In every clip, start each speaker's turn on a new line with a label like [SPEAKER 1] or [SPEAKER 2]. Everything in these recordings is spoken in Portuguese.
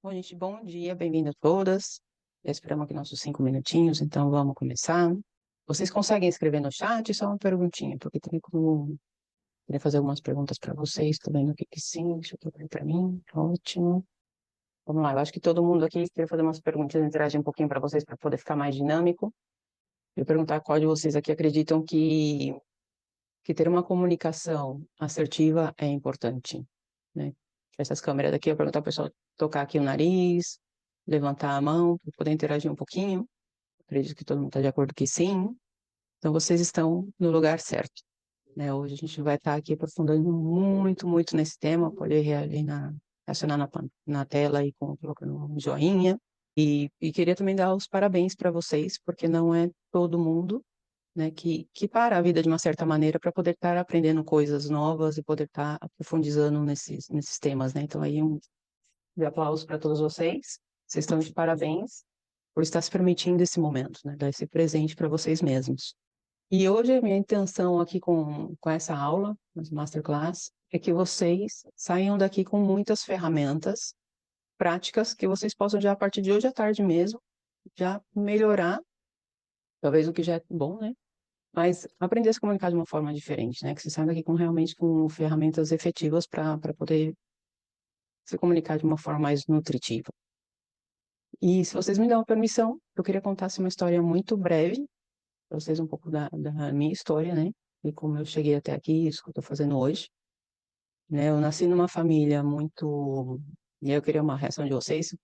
[SPEAKER 1] Bom, gente, bom dia, bem-vindas todas. Já esperamos aqui nossos 5 minutinhos, então vamos começar. Vocês conseguem escrever no chat? Só uma perguntinha, porque tem como... Queria fazer algumas perguntas para vocês, tô vendo aqui que sim, deixa eu procurar para mim, ótimo. Vamos lá, eu acho que todo mundo aqui queria fazer umas perguntinhas, interagir um pouquinho para vocês, para poder ficar mais dinâmico. Eu perguntar qual de vocês aqui acreditam que ter uma comunicação assertiva é importante, né? Essas câmeras daqui, eu perguntar para o pessoal tocar aqui o nariz, levantar a mão, para poder interagir um pouquinho. Acredito que todo mundo está de acordo que sim. Então, vocês estão no lugar certo, né? Hoje a gente vai estar aqui aprofundando muito, muito nesse tema. Pode reagir acionar na tela e colocando um joinha. E queria também dar os parabéns para vocês, porque não é todo mundo, né, que para a vida de uma certa maneira para poder estar aprendendo coisas novas e poder estar aprofundizando nesses temas, né? Então, aí de aplauso para todos vocês. Vocês estão de parabéns por estar se permitindo esse momento, né? Dar esse presente para vocês mesmos. E hoje a minha intenção aqui com essa aula, essa masterclass, é que vocês saiam daqui com muitas ferramentas práticas que vocês possam já a partir de hoje à tarde mesmo, já melhorar, talvez o que já é bom, né? Mas aprender a se comunicar de uma forma diferente, né? Que você saiam daqui com realmente com ferramentas efetivas para poder se comunicar de uma forma mais nutritiva. E se vocês me dão a permissão, eu queria contar assim, uma história muito breve, para vocês um pouco da minha história, né? E como eu cheguei até aqui, isso que eu estou fazendo hoje. Né? Eu nasci numa família muito... E aí eu queria uma reação de vocês.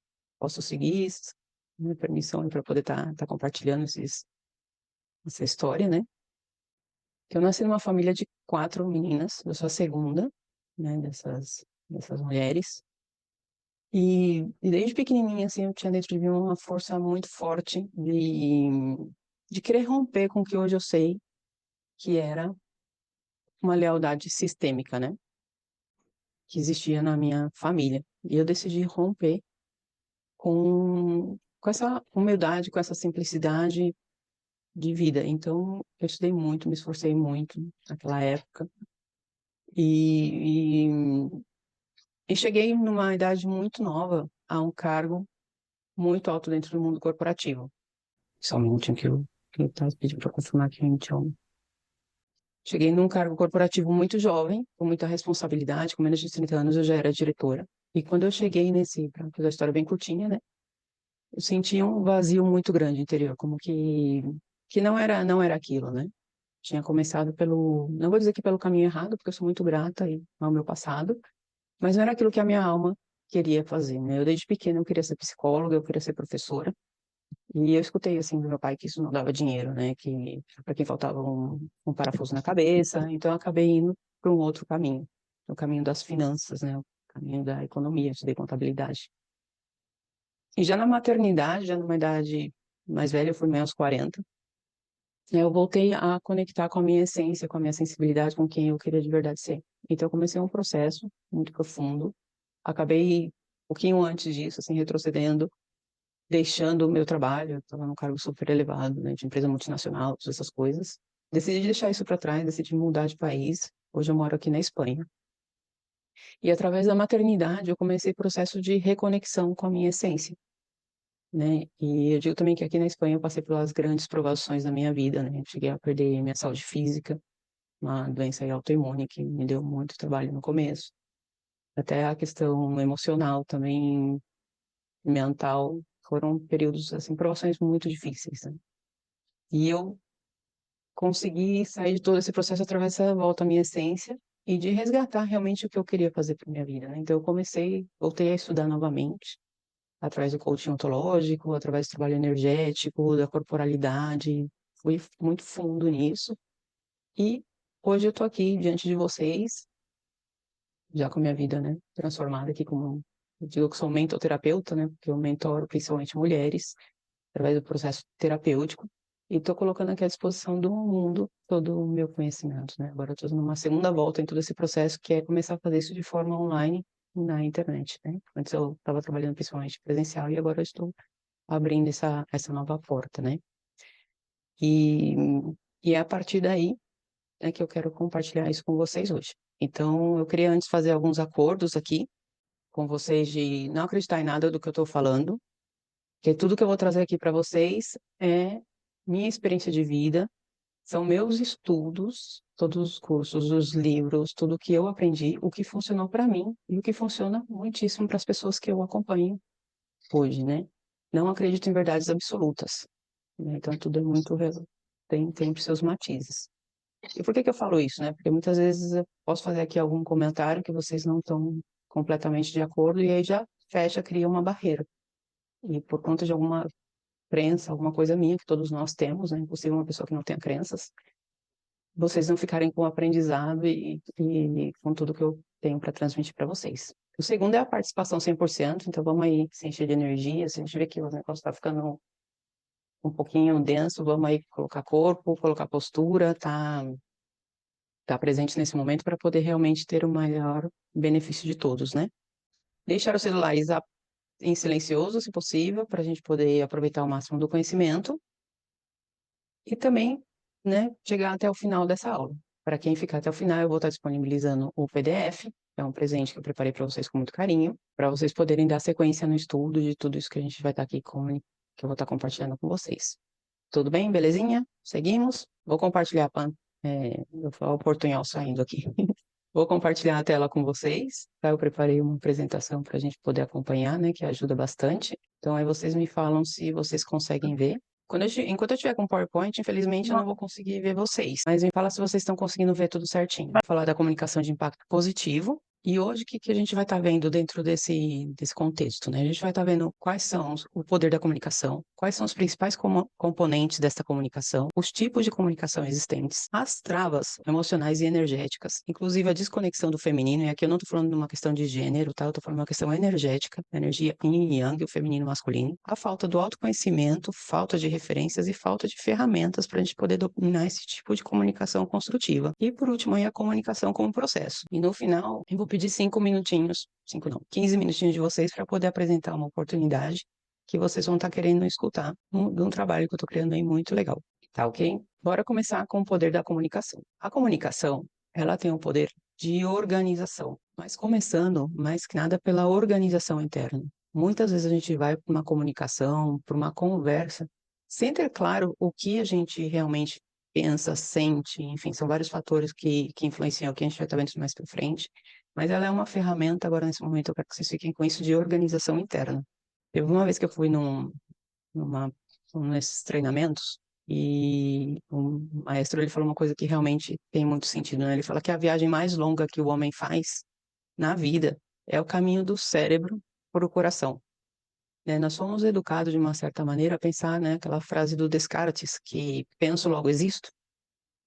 [SPEAKER 1] Posso seguir isso? Minha permissão para poder estar compartilhando essa história, né? Que eu nasci numa família de 4 meninas, eu sou a segunda, né, dessas mulheres. E desde pequenininha, assim, eu tinha dentro de mim uma força muito forte de querer romper com o que hoje eu sei que era uma lealdade sistêmica, né? Que existia na minha família. E eu decidi romper com essa humildade, com essa simplicidade de vida. Então, eu estudei muito, me esforcei muito naquela época. E, e, e cheguei numa idade muito nova a um cargo muito alto dentro do mundo corporativo. Só um minutinho que eu estava pedindo para confirmar que a gente é um... Cheguei num cargo corporativo muito jovem, com muita responsabilidade, com menos de 30 anos eu já era diretora. E quando eu cheguei para fazer a história bem curtinha, né, eu senti um vazio muito grande interior, como que não era aquilo, né? Tinha começado não vou dizer que pelo caminho errado, porque eu sou muito grata ao meu passado, mas não era aquilo que a minha alma queria fazer, né? Eu desde pequena eu queria ser psicóloga, eu queria ser professora. E eu escutei assim do meu pai que isso não dava dinheiro, né? Que para quem faltava um parafuso na cabeça. Então eu acabei indo para um outro caminho, o caminho das finanças, né? O caminho da economia, eu estudei contabilidade. E já na maternidade, já numa idade mais velha, eu fui meio aos 40, né, eu voltei a conectar com a minha essência, com a minha sensibilidade, com quem eu queria de verdade ser. Então eu comecei um processo muito profundo. Acabei um pouquinho antes disso, assim, retrocedendo, deixando o meu trabalho, eu estava num cargo super elevado, né, de empresa multinacional, todas essas coisas. Decidi deixar isso para trás, decidi mudar de país. Hoje eu moro aqui na Espanha. E através da maternidade eu comecei o processo de reconexão com a minha essência, né? E eu digo também que aqui na Espanha eu passei pelas grandes provações da minha vida, né? Cheguei a perder minha saúde física, uma doença aí autoimune que me deu muito trabalho no começo. Até a questão emocional também, mental, foram períodos, assim, provações muito difíceis, né? E eu consegui sair de todo esse processo através dessa volta à minha essência e de resgatar realmente o que eu queria fazer para minha vida, né? Então eu voltei a estudar novamente, através do coaching ontológico, através do trabalho energético, da corporalidade, fui muito fundo nisso. E hoje eu estou aqui diante de vocês, já com a minha vida, né, transformada aqui como... Eu digo que sou mentoterapeuta, né, porque eu mentoro principalmente mulheres, através do processo terapêutico, e estou colocando aqui à disposição do mundo todo o meu conhecimento, né? Agora eu estou numa segunda volta em todo esse processo, que é começar a fazer isso de forma online na internet, né? Antes eu estava trabalhando principalmente presencial e agora eu estou abrindo essa nova porta, né? E, e é a partir daí, né, que eu quero compartilhar isso com vocês hoje. Então, eu queria antes fazer alguns acordos aqui com vocês de não acreditar em nada do que eu estou falando, que tudo que eu vou trazer aqui para vocês é minha experiência de vida, são meus estudos, todos os cursos, os livros, tudo que eu aprendi, o que funcionou para mim e o que funciona muitíssimo para as pessoas que eu acompanho hoje, né? Não acredito em verdades absolutas, né? Então tudo é muito tem os seus matizes. E por que que eu falo isso, né? Porque muitas vezes eu posso fazer aqui algum comentário que vocês não estão completamente de acordo e aí já fecha, cria uma barreira. E por conta de alguma crença, alguma coisa minha que todos nós temos, né? Impossível uma pessoa que não tenha crenças, vocês não ficarem com o aprendizado e com tudo que eu tenho para transmitir para vocês. O segundo é a participação 100%, então vamos aí se encher de energia, se a gente vê que o negócio está ficando um pouquinho denso, vamos aí colocar corpo, colocar postura, tá presente nesse momento para poder realmente ter o maior benefício de todos, né? Deixar os celulares em silencioso, se possível, para a gente poder aproveitar o máximo do conhecimento e também, né, chegar até o final dessa aula. Para quem ficar até o final, eu vou estar disponibilizando o PDF, é um presente que eu preparei para vocês com muito carinho, para vocês poderem dar sequência no estudo de tudo isso que a gente vai estar aqui que eu vou estar compartilhando com vocês. Tudo bem? Belezinha? Seguimos? Vou compartilhar, eu vou o portunhol saindo aqui. Vou compartilhar a tela com vocês, tá? Eu preparei uma apresentação para a gente poder acompanhar, né, que ajuda bastante. Então, aí vocês me falam se vocês conseguem ver. Enquanto eu estiver com o PowerPoint, infelizmente eu não vou conseguir ver vocês, mas me fala se vocês estão conseguindo ver tudo certinho. Vou falar da comunicação de impacto positivo. E hoje, o que que a gente vai estar vendo dentro desse contexto, né? A gente vai estar vendo quais são o poder da comunicação, quais são os principais componentes desta comunicação, os tipos de comunicação existentes, as travas emocionais e energéticas, inclusive a desconexão do feminino, e aqui eu não estou falando de uma questão de gênero, tá? Eu estou falando de uma questão energética, energia yin e yang, o feminino e o masculino, a falta do autoconhecimento, falta de referências e falta de ferramentas para a gente poder dominar esse tipo de comunicação construtiva. E por último, aí a comunicação como processo. E no final, eu vou pedir 5 minutinhos, 5 não, 15 minutinhos de vocês para poder apresentar uma oportunidade que vocês vão estar querendo escutar de um trabalho que eu estou criando aí muito legal. Tá ok? Bora começar com o poder da comunicação. A comunicação, ela tem o poder de organização, mas começando, mais que nada, pela organização interna. Muitas vezes a gente vai para uma comunicação, para uma conversa, sem ter claro o que a gente realmente pensa, sente, enfim, são vários fatores que influenciam o que a gente vai estar vendo mais para frente, mas ela é uma ferramenta, agora nesse momento eu quero que vocês fiquem com isso de organização interna. Teve uma vez que eu fui numa, nesses treinamentos e o maestro ele falou uma coisa que realmente tem muito sentido, né? Ele fala que a viagem mais longa que o homem faz na vida é o caminho do cérebro para o coração, né? Nós somos educados de uma certa maneira a pensar, né, aquela frase do Descartes, que penso, logo existo.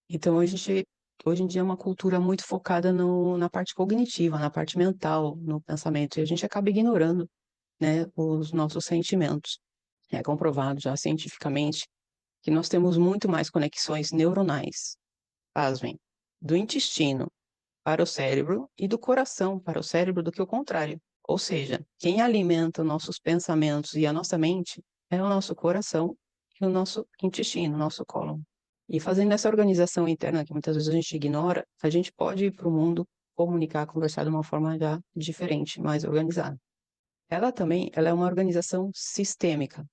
[SPEAKER 1] Então, hoje em dia é uma cultura muito focada na parte cognitiva, na parte mental, no pensamento, e a gente acaba ignorando, né, os nossos sentimentos. É comprovado já cientificamente que nós temos muito mais conexões neuronais, pasmem, do intestino para o cérebro e do coração para o cérebro do que o contrário. Ou seja, quem alimenta nossos pensamentos e a nossa mente é o nosso coração e o nosso intestino, o nosso cólon. E fazendo essa organização interna, que muitas vezes a gente ignora, a gente pode ir para o mundo comunicar, conversar de uma forma já diferente, mais organizada. Ela é uma organização sistêmica.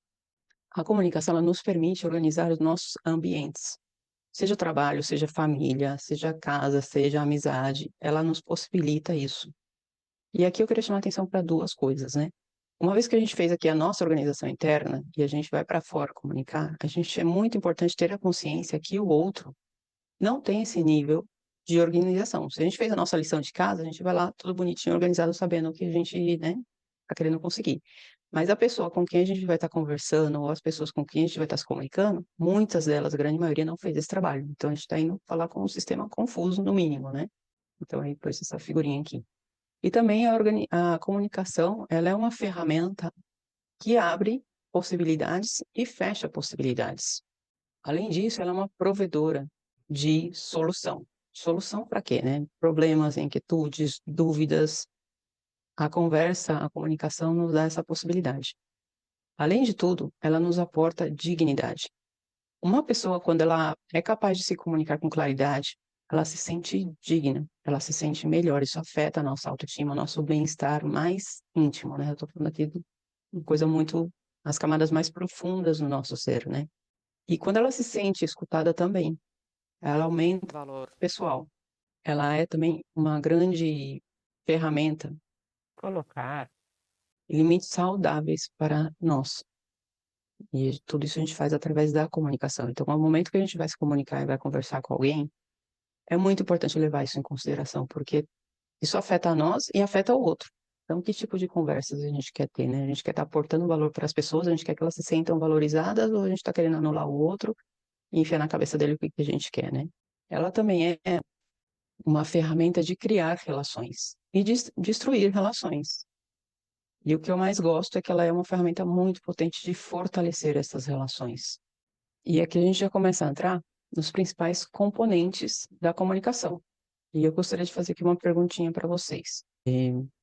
[SPEAKER 1] A comunicação, ela nos permite organizar os nossos ambientes. Seja trabalho, seja família, seja casa, seja amizade, ela nos possibilita isso. E aqui eu queria chamar a atenção para duas coisas, né? Uma vez que a gente fez aqui a nossa organização interna e a gente vai para fora comunicar, a gente é muito importante ter a consciência que o outro não tem esse nível de organização. Se a gente fez a nossa lição de casa, a gente vai lá tudo bonitinho, organizado, sabendo o que a gente, né, tá querendo conseguir. Mas a pessoa com quem a gente vai estar conversando, ou as pessoas com quem a gente vai estar se comunicando, muitas delas, a grande maioria, não fez esse trabalho. Então a gente está indo falar com um sistema confuso, no mínimo, né? Então aí pôs essa figurinha aqui. E também a comunicação, ela é uma ferramenta que abre possibilidades e fecha possibilidades. Além disso, ela é uma provedora de solução. Solução para quê, né? Problemas, inquietudes, dúvidas. A conversa, a comunicação nos dá essa possibilidade. Além de tudo, ela nos aporta dignidade. Uma pessoa, quando ela é capaz de se comunicar com claridade, ela se sente digna, ela se sente melhor. Isso afeta a nossa autoestima, o nosso bem-estar mais íntimo, né? Eu tô falando aqui de coisa muito, as camadas mais profundas do nosso ser, né? E quando ela se sente escutada também, ela aumenta
[SPEAKER 2] Valor.
[SPEAKER 1] o pessoal. Ela é também uma grande ferramenta colocar limites saudáveis para nós. E tudo isso a gente faz através da comunicação. Então, ao momento que a gente vai se comunicar e vai conversar com alguém, é muito importante levar isso em consideração, porque isso afeta a nós e afeta o outro. Então, que tipo de conversas a gente quer ter, né? A gente quer estar aportando valor para as pessoas, a gente quer que elas se sintam valorizadas, ou a gente está querendo anular o outro e enfiar na cabeça dele o que que a gente quer, né? Ela também é uma ferramenta de criar relações e de destruir relações. E o que eu mais gosto é que ela é uma ferramenta muito potente de fortalecer essas relações. E aqui a gente já começa a entrar nos principais componentes da comunicação. E eu gostaria de fazer aqui uma perguntinha para vocês.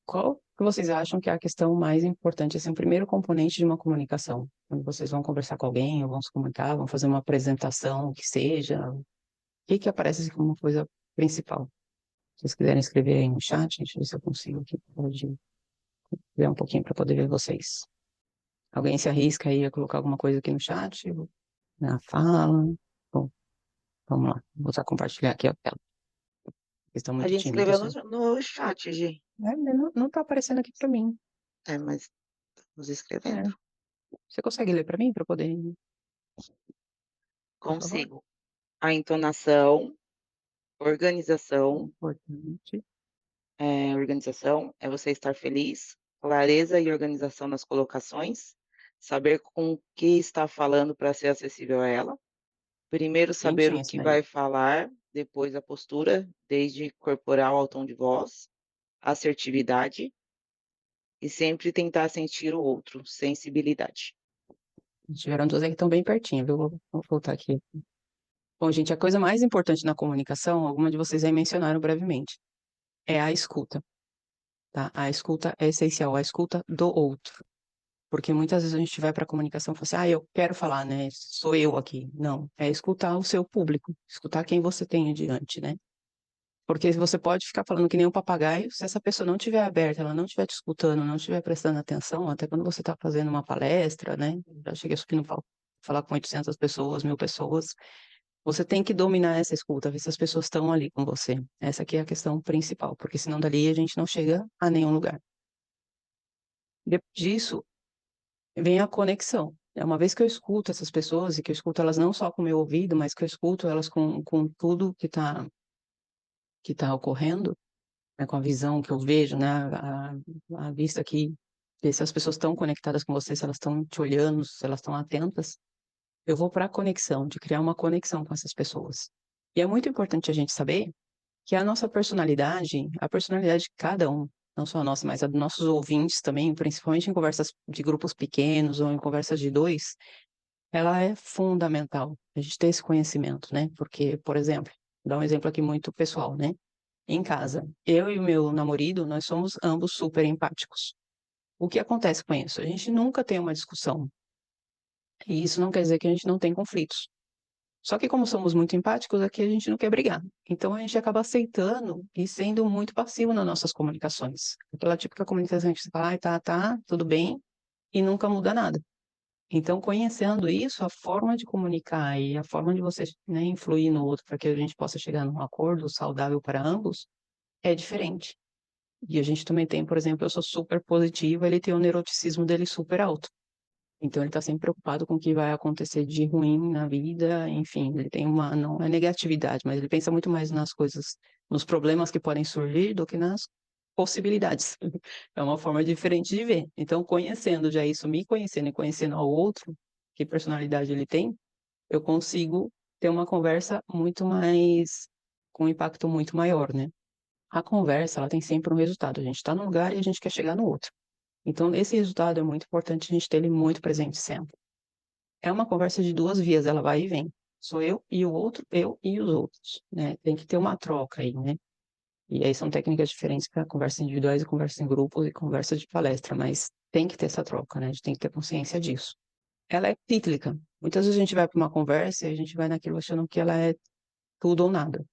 [SPEAKER 1] Qual que vocês acham que é a questão mais importante, assim, o primeiro componente de uma comunicação? Quando vocês vão conversar com alguém, ou vão se comunicar, vão fazer uma apresentação, o que seja, o que que aparece assim, como uma coisa principal? Se vocês quiserem escrever aí no chat, deixa eu ver se eu consigo aqui, pode ver um pouquinho para poder ver vocês. Alguém se arrisca aí a colocar alguma coisa aqui no chat? Na fala? Bom, vamos lá, vou só compartilhar aqui a tela. Vocês estão
[SPEAKER 3] A
[SPEAKER 1] muito
[SPEAKER 3] gente
[SPEAKER 1] tímidos,
[SPEAKER 3] escreveu
[SPEAKER 1] né?
[SPEAKER 3] no chat, Gi.
[SPEAKER 1] Não tá aparecendo aqui para mim.
[SPEAKER 3] É, mas estamos escrevendo.
[SPEAKER 1] É. Você consegue ler para mim, para poder, por favor?
[SPEAKER 3] Consigo. A entonação, organização,
[SPEAKER 1] Importante.
[SPEAKER 3] organização é você estar feliz, clareza e organização nas colocações, saber com que está falando para ser acessível a ela. Primeiro
[SPEAKER 1] Quem
[SPEAKER 3] saber o
[SPEAKER 1] tinha esse
[SPEAKER 3] que
[SPEAKER 1] daí?
[SPEAKER 3] vai falar, depois a postura, desde corporal ao tom de voz, assertividade e sempre tentar sentir o outro, sensibilidade.
[SPEAKER 1] Tiveram duas aí que estão bem pertinho, viu? Vou voltar aqui. Bom, gente, a coisa mais importante na comunicação, alguma de vocês aí mencionaram brevemente, é a escuta, tá? A escuta é essencial, a escuta do outro. Porque muitas vezes a gente vai para a comunicação e fala assim, eu quero falar, né? Sou eu aqui. Não, é escutar o seu público, escutar quem você tem adiante, né? Porque você pode ficar falando que nem um papagaio, se essa pessoa não estiver aberta, ela não estiver te escutando, não estiver prestando atenção, até quando você está fazendo uma palestra, né? Já cheguei a subir no palco, falar com 800 pessoas, 1000 pessoas. Você tem que dominar essa escuta, ver se as pessoas estão ali com você. Essa aqui é a questão principal, porque senão dali a gente não chega a nenhum lugar. Depois disso, vem a conexão. É uma vez que eu escuto essas pessoas, e que eu escuto elas não só com o meu ouvido, mas que eu escuto elas com tudo que tá ocorrendo, né, com a visão que eu vejo, né, a vista que se as pessoas estão conectadas com você, se elas estão te olhando, se elas estão atentas, eu vou para a conexão, de criar uma conexão com essas pessoas. E é muito importante a gente saber que a personalidade de cada um, não só a nossa, mas a dos nossos ouvintes também, principalmente em conversas de grupos pequenos ou em conversas de dois, ela é fundamental, a gente ter esse conhecimento, né? Porque, por exemplo, vou dar um exemplo aqui muito pessoal, né? Em casa, eu e o meu namorado, nós somos ambos super empáticos. O que acontece com isso? A gente nunca tem uma discussão. E isso não quer dizer que a gente não tem conflitos. Só que como somos muito empáticos, aqui a gente não quer brigar. Então a gente acaba aceitando e sendo muito passivo nas nossas comunicações. Aquela típica comunicação que você fala, tá, tudo bem, e nunca muda nada. Então, conhecendo isso, a forma de comunicar e a forma de você, né, influir no outro para que a gente possa chegar num acordo saudável para ambos é diferente. E a gente também tem, por exemplo, eu sou super positiva, ele tem o neuroticismo dele super alto. Então ele está sempre preocupado com o que vai acontecer de ruim na vida, enfim, ele tem uma, não é negatividade, mas ele pensa muito mais nas coisas, nos problemas que podem surgir do que nas possibilidades. É uma forma diferente de ver. Então, conhecendo já isso, me conhecendo e conhecendo ao outro, que personalidade ele tem, eu consigo ter uma conversa muito mais, com um impacto muito maior, né? A conversa, ela tem sempre um resultado. A gente está num lugar e a gente quer chegar no outro. Então, esse resultado é muito importante a gente ter ele muito presente sempre. É uma conversa de duas vias, ela vai e vem. Sou eu e o outro, eu e os outros, né? Tem que ter uma troca aí, né? E aí são técnicas diferentes para conversas individuais e conversa em grupos e conversa de palestra, mas tem que ter essa troca, né? A gente tem que ter consciência disso. Ela é cíclica. Muitas vezes a gente vai para uma conversa e a gente vai naquilo achando que ela é tudo ou nada.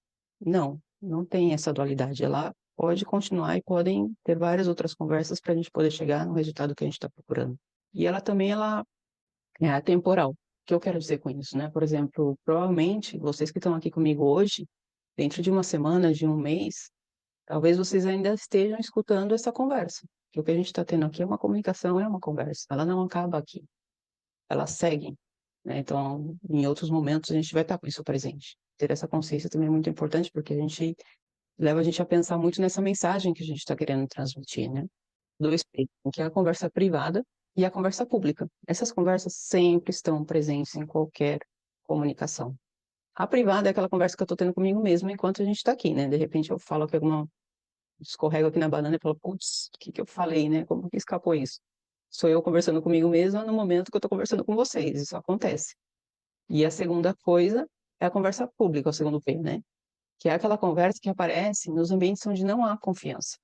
[SPEAKER 1] Não tem essa dualidade. Ela pode continuar e podem ter várias outras conversas para a gente poder chegar no resultado que a gente está procurando. E ela também, ela é atemporal. O que eu quero dizer com isso, né? Por exemplo, provavelmente, vocês que estão aqui comigo hoje, dentro de uma semana, de um mês, talvez vocês ainda estejam escutando essa conversa. Que o que a gente está tendo aqui é uma comunicação, é uma conversa. Ela não acaba aqui. Ela segue, né? Então, em outros momentos, a gente vai estar com isso presente. Ter essa consciência também é muito importante, porque a gente leva a gente a pensar muito nessa mensagem que a gente está querendo transmitir, né? Do espelho, que é a conversa privada e a conversa pública. Essas conversas sempre estão presentes em qualquer comunicação. A privada é aquela conversa que eu estou tendo comigo mesma enquanto a gente está aqui, né? De repente eu falo aqui alguma, escorrego aqui na banana e falo, putz, o que que eu falei, né? Como que escapou isso? Sou eu conversando comigo mesma no momento que eu estou conversando com vocês, isso acontece. E a segunda coisa é a conversa pública, o segundo P, né? Que é aquela conversa que aparece nos ambientes onde não há confiança,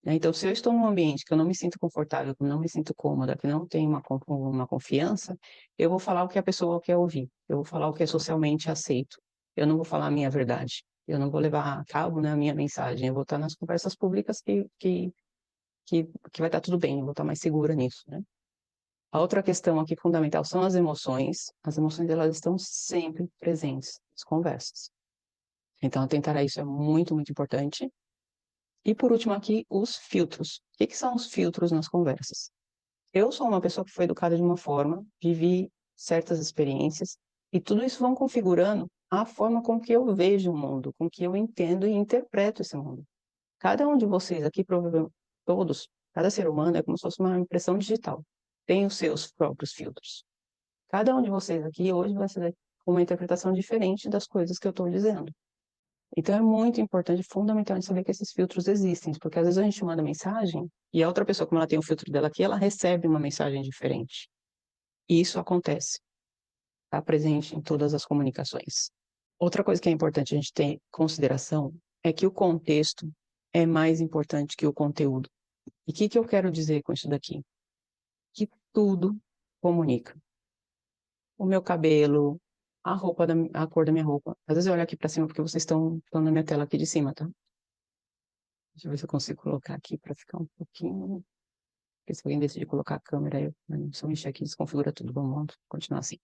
[SPEAKER 1] né? Então, se eu estou num ambiente que eu não me sinto confortável, que eu não me sinto cômoda, que não tenho uma confiança, eu vou falar o que a pessoa quer ouvir, eu vou falar o que é socialmente aceito, eu não vou falar a minha verdade, eu não vou levar a cabo, né, a minha mensagem, eu vou estar nas conversas públicas que vai estar tudo bem, eu vou estar mais segura nisso, né? A outra questão aqui fundamental são as emoções. As emoções, elas estão sempre presentes nas conversas. Então, atentar a isso é muito, muito importante. E por último aqui, os filtros. O que que são os filtros nas conversas? Eu sou uma pessoa que foi educada de uma forma, vivi certas experiências, e tudo isso vão configurando a forma com que eu vejo o mundo, com que eu entendo e interpreto esse mundo. Cada um de vocês aqui, provavelmente todos, cada ser humano é como se fosse uma impressão digital. Tem os seus próprios filtros. Cada um de vocês aqui hoje vai ser com uma interpretação diferente das coisas que eu estou dizendo. Então é muito importante, fundamental saber que esses filtros existem, porque às vezes a gente manda mensagem e a outra pessoa, como ela tem o filtro dela aqui, ela recebe uma mensagem diferente. E isso acontece, está presente em todas as comunicações. Outra coisa que é importante a gente ter em consideração é que o contexto é mais importante que o conteúdo. E o que que eu quero dizer com isso daqui? Que tudo comunica. O meu cabelo, a roupa, a cor da minha roupa. Às vezes eu olho aqui para cima porque vocês estão na minha tela aqui de cima, tá? Deixa eu ver se eu consigo colocar aqui para ficar um pouquinho. Porque se alguém decidir colocar a câmera, eu só mexer aqui desconfigura tudo. Vamos continuar assim.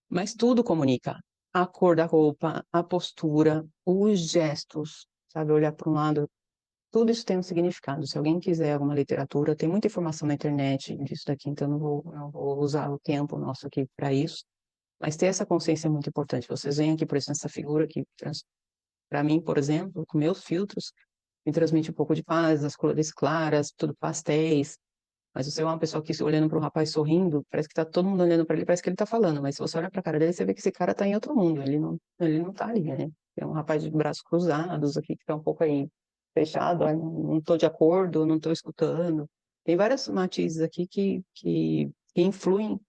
[SPEAKER 1] Mas tudo comunica. A cor da roupa, a postura, os gestos, sabe? Olhar para um lado. Tudo isso tem um significado. Se alguém quiser alguma literatura, tem muita informação na internet disso daqui, então não vou usar o tempo nosso aqui para isso. Mas ter essa consciência é muito importante. Vocês veem aqui, por exemplo, essa figura que, para mim, por exemplo, com meus filtros, me transmite um pouco de paz, as cores claras, tudo pastéis. Mas você é uma pessoa que olhando para o rapaz sorrindo, parece que tá todo mundo olhando para ele, parece que ele tá falando, mas se você olha para a cara dele, você vê que esse cara tá em outro mundo, ele não tá ali, né? É um rapaz de braços cruzados aqui que tá um pouco aí fechado, ah, não tô de acordo, não tô escutando. Tem vários matizes aqui que influem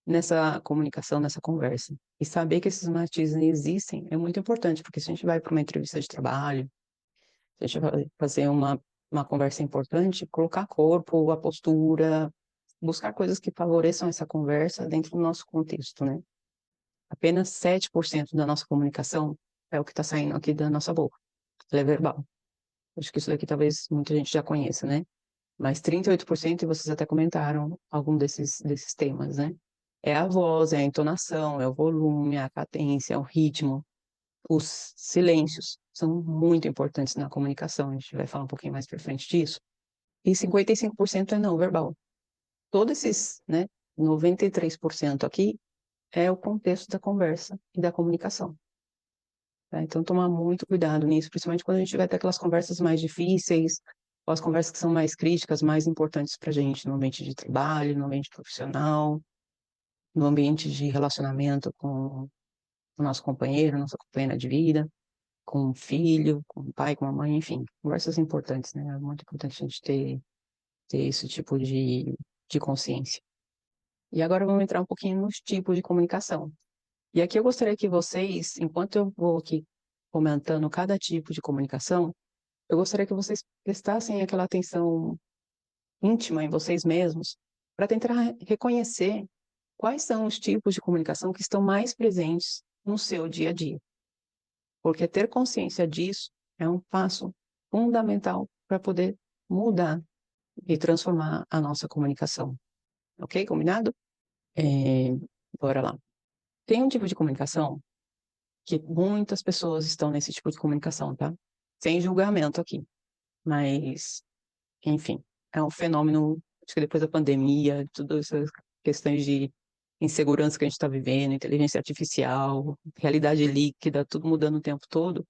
[SPEAKER 1] nessa comunicação, nessa conversa. E saber que esses matizes existem é muito importante, porque se a gente vai para uma entrevista de trabalho, se a gente vai fazer uma conversa importante, colocar corpo, a postura, buscar coisas que favoreçam essa conversa dentro do nosso contexto, né? Apenas 7% da nossa comunicação é o que está saindo aqui da nossa boca. Ela é verbal. Acho que isso daqui talvez muita gente já conheça, né? Mas 38%, e vocês até comentaram algum desses temas, né? É a voz, é a entonação, é o volume, é a cadência, é o ritmo. Os silêncios são muito importantes na comunicação, a gente vai falar um pouquinho mais para frente disso. E 55% é não verbal. Todos esses, né, 93% aqui é o contexto da conversa e da comunicação. Tá? Então, tomar muito cuidado nisso, principalmente quando a gente vai ter aquelas conversas mais difíceis, ou as conversas que são mais críticas, mais importantes para a gente, no ambiente de trabalho, no ambiente profissional, no ambiente de relacionamento com o nosso companheiro, nossa companheira de vida, com o filho, com o pai, com a mãe, enfim, conversas importantes, né? É muito importante a gente ter esse tipo de consciência. E agora vamos entrar um pouquinho nos tipos de comunicação. E aqui eu gostaria que vocês, enquanto eu vou aqui comentando cada tipo de comunicação, eu gostaria que vocês prestassem aquela atenção íntima em vocês mesmos, para tentar reconhecer quais são os tipos de comunicação que estão mais presentes no seu dia a dia. porque ter consciência disso é um passo fundamental para poder mudar e transformar a nossa comunicação. Ok? Combinado? É, bora lá. Tem um tipo de comunicação que muitas pessoas estão nesse tipo de comunicação, tá? Sem julgamento aqui, mas, enfim, é um fenômeno, acho que depois da pandemia, todas essas questões de insegurança que a gente está vivendo, inteligência artificial, realidade líquida, tudo mudando o tempo todo,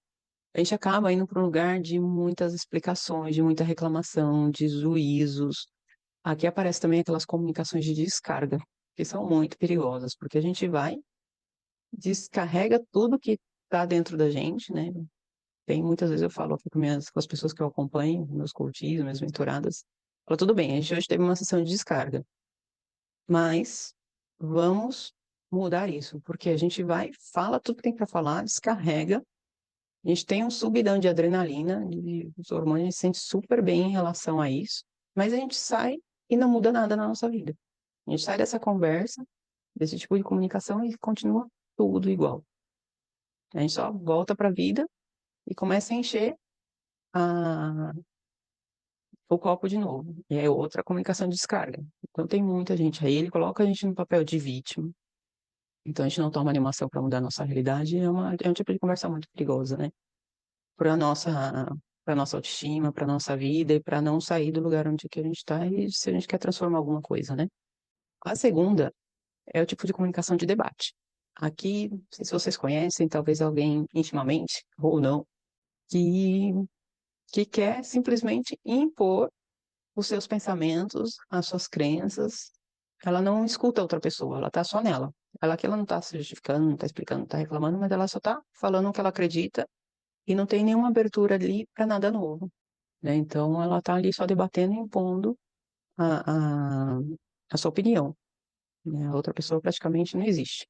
[SPEAKER 1] a gente acaba indo para um lugar de muitas explicações, de muita reclamação, de juízos. Aqui aparece também aquelas comunicações de descarga, que são muito perigosas, porque a gente vai, descarrega tudo que está dentro da gente, né? Tem muitas vezes eu falo aqui com as pessoas que eu acompanho, meus coaches, minhas mentoradas, falo, tudo bem, a gente hoje teve uma sessão de descarga, mas vamos mudar isso, porque a gente vai, fala tudo que tem para falar, descarrega, a gente tem um subidão de adrenalina, de, os hormônios, a gente se sente super bem em relação a isso, mas a gente sai e não muda nada na nossa vida. A gente sai dessa conversa, desse tipo de comunicação e continua tudo igual. A gente só volta para a vida e começa a encher a, o copo de novo. E é outra comunicação de descarga. Então tem muita gente aí, ele coloca a gente no papel de vítima. Então a gente não toma animação para mudar a nossa realidade. É um tipo de conversa muito perigosa, né? Para nossa autoestima, para nossa vida e para não sair do lugar onde que a gente está e se a gente quer transformar alguma coisa, né? A segunda é o tipo de comunicação de debate. Aqui, não sei se vocês conhecem, talvez alguém intimamente ou não, que, que quer simplesmente impor os seus pensamentos, as suas crenças. Ela não escuta outra pessoa, ela tá só nela. Ela que ela não tá se justificando, não tá explicando, não tá reclamando, mas ela só tá falando o que ela acredita e não tem nenhuma abertura ali para nada novo, né? Então ela tá ali só debatendo e impondo a, a, a sua opinião, né? A outra pessoa praticamente não existe.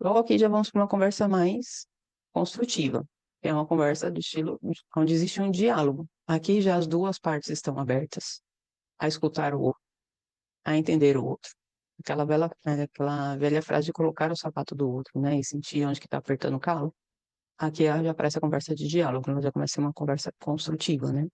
[SPEAKER 1] Logo aqui já vamos para uma conversa mais construtiva. É uma conversa do estilo onde existe um diálogo. Aqui já as duas partes estão abertas a escutar o outro, a entender o outro. Aquela velha frase de colocar o sapato do outro, né? E sentir onde que está apertando o calo. Aqui já aparece a conversa de diálogo, já começa a ser uma conversa construtiva, né?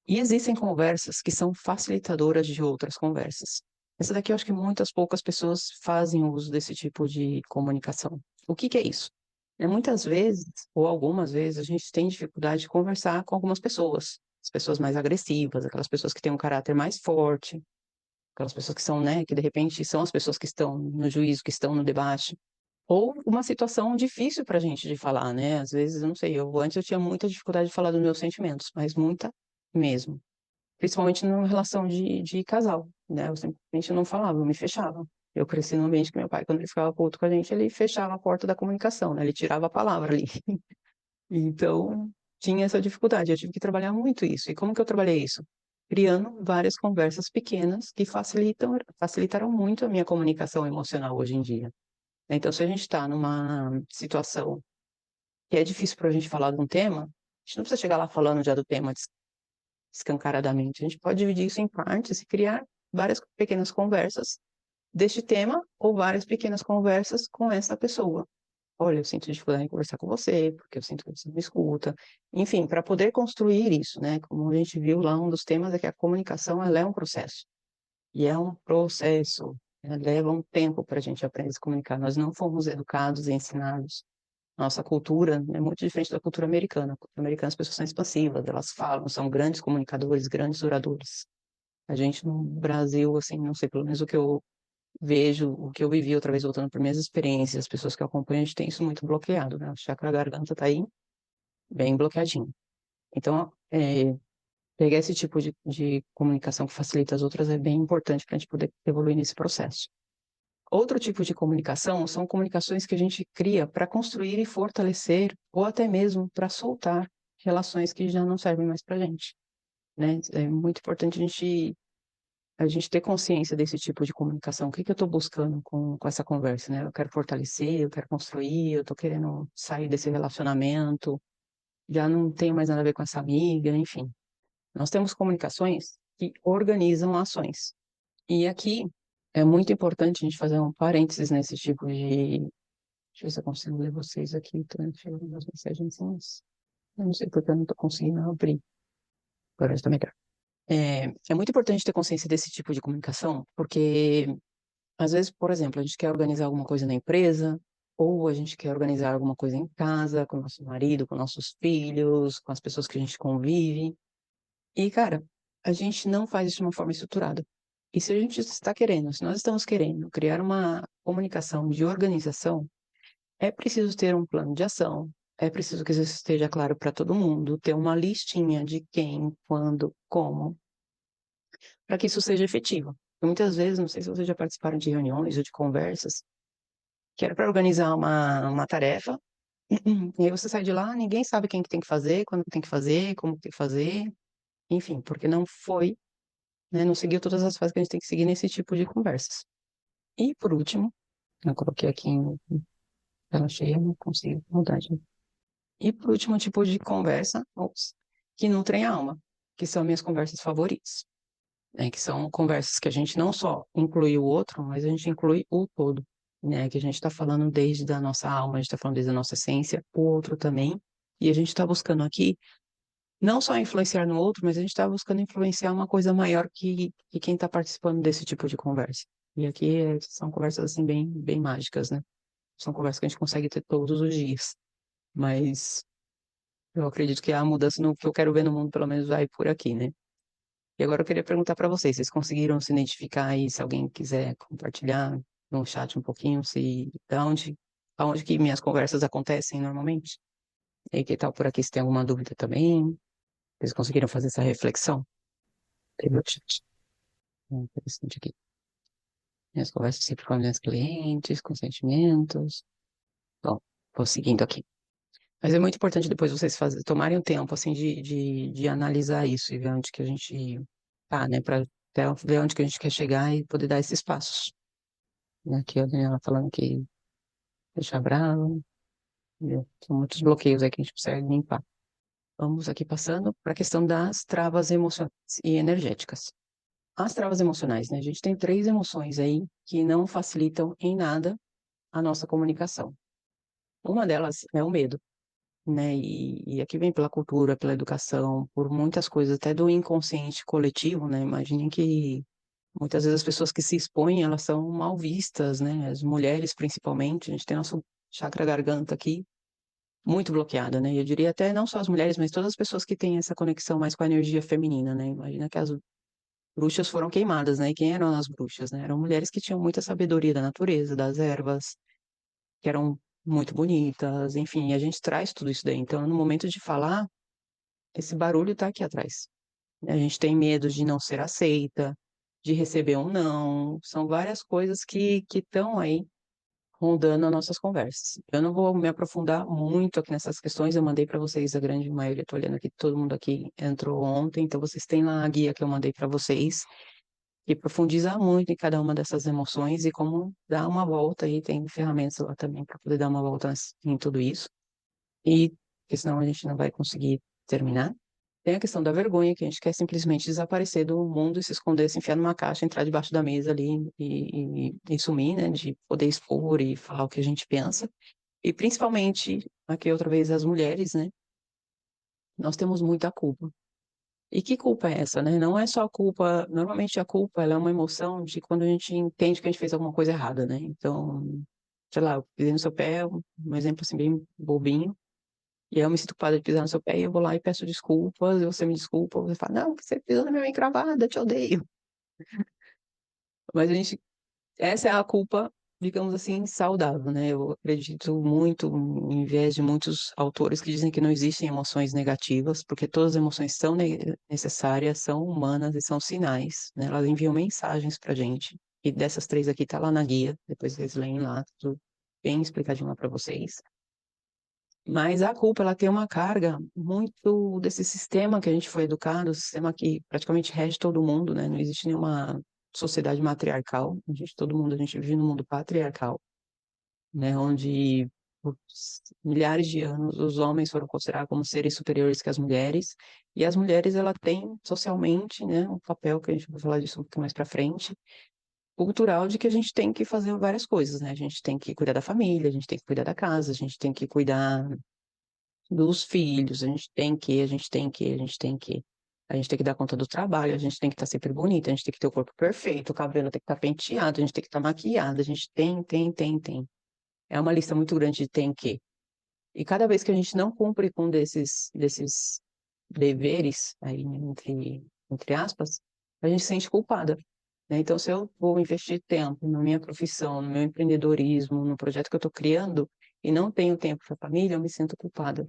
[SPEAKER 1] E existem conversas que são facilitadoras de outras conversas. Essa daqui eu acho que muitas poucas pessoas fazem uso desse tipo de comunicação. O que que é isso? Muitas vezes, ou algumas vezes, a gente tem dificuldade de conversar com algumas pessoas. As pessoas mais agressivas, aquelas pessoas que têm um caráter mais forte, aquelas pessoas que são, né, que de repente são as pessoas que estão no juízo, que estão no debate. Ou uma situação difícil para a gente de falar, né? Às vezes, eu não sei, antes eu tinha muita dificuldade de falar dos meus sentimentos, mas muita mesmo. Principalmente numa relação de casal, né? Eu simplesmente não falava, eu me fechava. Eu cresci num ambiente que meu pai, quando ele ficava puto com a gente, ele fechava a porta da comunicação, né? Ele tirava a palavra ali. Então, tinha essa dificuldade. Eu tive que trabalhar muito isso. E como que eu trabalhei isso? Criando várias conversas pequenas que facilitaram muito a minha comunicação emocional hoje em dia. Então, se a gente está numa situação que é difícil para a gente falar de um tema, a gente não precisa chegar lá falando já do tema escancaradamente. A gente pode dividir isso em partes e criar várias pequenas conversas deste tema ou várias pequenas conversas com essa pessoa. Olha, eu sinto dificuldade em conversar com você, porque eu sinto que você não me escuta. Enfim, para poder construir isso, né? Como a gente viu lá, um dos temas é que a comunicação, ela é um processo. E é um processo, né? Leva um tempo para a gente aprender a se comunicar. Nós não fomos educados e ensinados. Nossa cultura é muito diferente da cultura americana. A cultura americana, as pessoas são expansivas, elas falam, são grandes comunicadores, grandes oradores. A gente no Brasil, assim, não sei, pelo menos o que eu vejo, o que eu vivi outra vez voltando por minhas experiências, as pessoas que eu acompanho, a gente tem isso muito bloqueado, né? O chakra garganta tá aí bem bloqueadinho. Então, pegar esse tipo de comunicação que facilita as outras é bem importante para a gente poder evoluir nesse processo. Outro tipo de comunicação são comunicações que a gente cria para construir e fortalecer, ou até mesmo para soltar relações que já não servem mais para a gente, né? É muito importante a gente ter consciência desse tipo de comunicação. O que que eu estou buscando com essa conversa, né? Eu quero fortalecer, eu quero construir, eu estou querendo sair desse relacionamento, já não tenho mais nada a ver com essa amiga, enfim. Nós temos comunicações que organizam ações. E aqui é muito importante a gente fazer um parênteses nesse tipo Deixa eu ver se eu consigo ler vocês aqui. Tô chegando as mensagenzinhas. Eu não sei porque eu não tô conseguindo abrir. Agora está melhor. É muito importante ter consciência desse tipo de comunicação, porque às vezes, por exemplo, a gente quer organizar alguma coisa na empresa, ou a gente quer organizar alguma coisa em casa, com o nosso marido, com nossos filhos, com as pessoas que a gente convive. E, cara, a gente não faz isso de uma forma estruturada. E se a gente está querendo, se nós estamos querendo criar uma comunicação de organização, é preciso ter um plano de ação, é preciso que isso esteja claro para todo mundo, ter uma listinha de quem, quando, como, para que isso seja efetivo. E muitas vezes, não sei se vocês já participaram de reuniões ou de conversas, que era para organizar uma tarefa, e aí você sai de lá, ninguém sabe quem que tem que fazer, quando que tem que fazer, como que tem que fazer, enfim, porque não foi, né, não seguiu todas as fases que a gente tem que seguir nesse tipo de conversas. E por último, eu coloquei aqui em tela cheia, não consigo mudar de. E por último, tipo de conversa, ops, que nutrem a alma, que são minhas conversas favoritas, né, que são conversas que a gente não só inclui o outro, mas a gente inclui o todo, né, que a gente está falando desde a nossa alma, a gente está falando desde a nossa essência, o outro também, e a gente está buscando aqui não só influenciar no outro, mas a gente está buscando influenciar uma coisa maior que quem está participando desse tipo de conversa. E aqui são conversas assim bem mágicas, né? São conversas que a gente consegue ter todos os dias, mas eu acredito que a mudança no que eu quero ver no mundo, pelo menos, vai por aqui, né? E agora eu queria perguntar para vocês, vocês conseguiram se identificar aí, se alguém quiser compartilhar no chat um pouquinho, se aonde que minhas conversas acontecem normalmente? E que tal por aqui, se tem alguma dúvida também? Vocês conseguiram fazer essa reflexão? Teve o chat. Interessante aqui. Minhas conversas sempre com as minhas clientes, com sentimentos. Bom, vou seguindo aqui. Mas é muito importante depois vocês tomarem um tempo, assim, de analisar isso e ver onde que a gente tá, né? Para ver onde que a gente quer chegar e poder dar esses passos. E aqui a Daniela falando que deixa bravo, entendeu? São muitos bloqueios aí que a gente precisa limpar. Vamos aqui passando para a questão das travas emocionais e energéticas. As travas emocionais, né? A gente tem três emoções aí que não facilitam em nada a nossa comunicação. Uma delas é o medo, né? E aqui vem pela cultura, pela educação, por muitas coisas, até do inconsciente coletivo, né? Imaginem que muitas vezes as pessoas que se expõem, elas são mal vistas, né? As mulheres, principalmente, a gente tem nosso chakra garganta aqui muito bloqueada, né? Eu diria até não só as mulheres, mas todas as pessoas que têm essa conexão mais com a energia feminina, né? Imagina que as bruxas foram queimadas, né? E quem eram as bruxas, né? Eram mulheres que tinham muita sabedoria da natureza, das ervas, que eram muito bonitas, enfim, a gente traz tudo isso daí. Então, no momento de falar, esse barulho está aqui atrás. A gente tem medo de não ser aceita, de receber um não, são várias coisas que estão aí rondando as nossas conversas. Eu não vou me aprofundar muito aqui nessas questões, eu mandei para vocês a grande maioria, estou olhando aqui, todo mundo aqui entrou ontem, então vocês têm lá a guia que eu mandei para vocês, e profundizar muito em cada uma dessas emoções e como dar uma volta aí, tem ferramentas lá também para poder dar uma volta em tudo isso. E porque senão a gente não vai conseguir terminar. Tem a questão da vergonha, que a gente quer simplesmente desaparecer do mundo e se esconder, se enfiar numa caixa, entrar debaixo da mesa ali e sumir, né? De poder expor e falar o que a gente pensa. E principalmente, aqui outra vez, as mulheres, né? Nós temos muita culpa. E que culpa é essa, né? Não é só a culpa, normalmente a culpa ela é uma emoção de quando a gente entende que a gente fez alguma coisa errada, né? Então, sei lá, eu pisei no seu pé, um exemplo assim bem bobinho, e aí eu me sinto culpada de pisar no seu pé e eu vou lá e peço desculpas, e você me desculpa, você fala, não, você pisou na minha encravada, te odeio. Mas a gente essa é a culpa, digamos assim, saudável, né? Eu acredito muito em viés de muitos autores que dizem que não existem emoções negativas, porque todas as emoções são necessárias, são humanas e são sinais, né? Elas enviam mensagens pra gente. E dessas três aqui tá lá na guia, depois vocês leem lá, tudo bem explicadinho lá para vocês. Mas a culpa, ela tem uma carga muito desse sistema que a gente foi educado, o sistema que praticamente rege todo mundo, né? Não existe nenhuma sociedade matriarcal, todo mundo, a gente vive num mundo patriarcal, né? Onde por milhares de anos os homens foram considerados como seres superiores que as mulheres, e as mulheres, ela tem socialmente, né, um papel que a gente vai falar disso um pouco mais para frente, cultural de que a gente tem que fazer várias coisas, né? A gente tem que cuidar da família, a gente tem que cuidar da casa, a gente tem que cuidar dos filhos, a gente tem que dar conta do trabalho, a gente tem que estar sempre bonita, a gente tem que ter o corpo perfeito, o cabelo tem que estar penteado, a gente tem que estar maquiada, a gente tem. É uma lista muito grande de tem que. E cada vez que a gente não cumpre com desses deveres, aí, né, entre aspas, a gente se sente culpada, né? Então, se eu vou investir tempo na minha profissão, no meu empreendedorismo, no projeto que eu estou criando, e não tenho tempo para a família, eu me sinto culpada.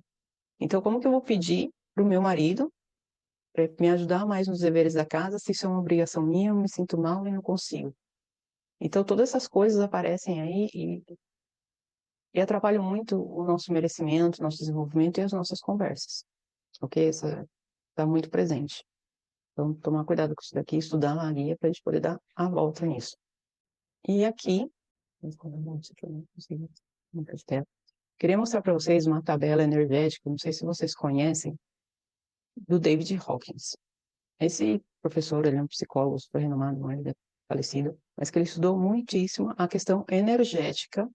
[SPEAKER 1] Então, como que eu vou pedir para o meu marido para me ajudar mais nos deveres da casa, se isso é uma obrigação minha, eu me sinto mal e não consigo? Então, todas essas coisas aparecem aí e atrapalham muito o nosso merecimento, nosso desenvolvimento e as nossas conversas, ok? Essa está muito presente. Então, tomar cuidado com isso daqui, estudar a guia para a gente poder dar a volta nisso. E aqui, queria mostrar para vocês uma tabela energética, não sei se vocês conhecem, do David Hawkins. Esse professor, ele é um psicólogo super renomado, não é? Ele é falecido, mas que ele estudou muitíssimo a questão energética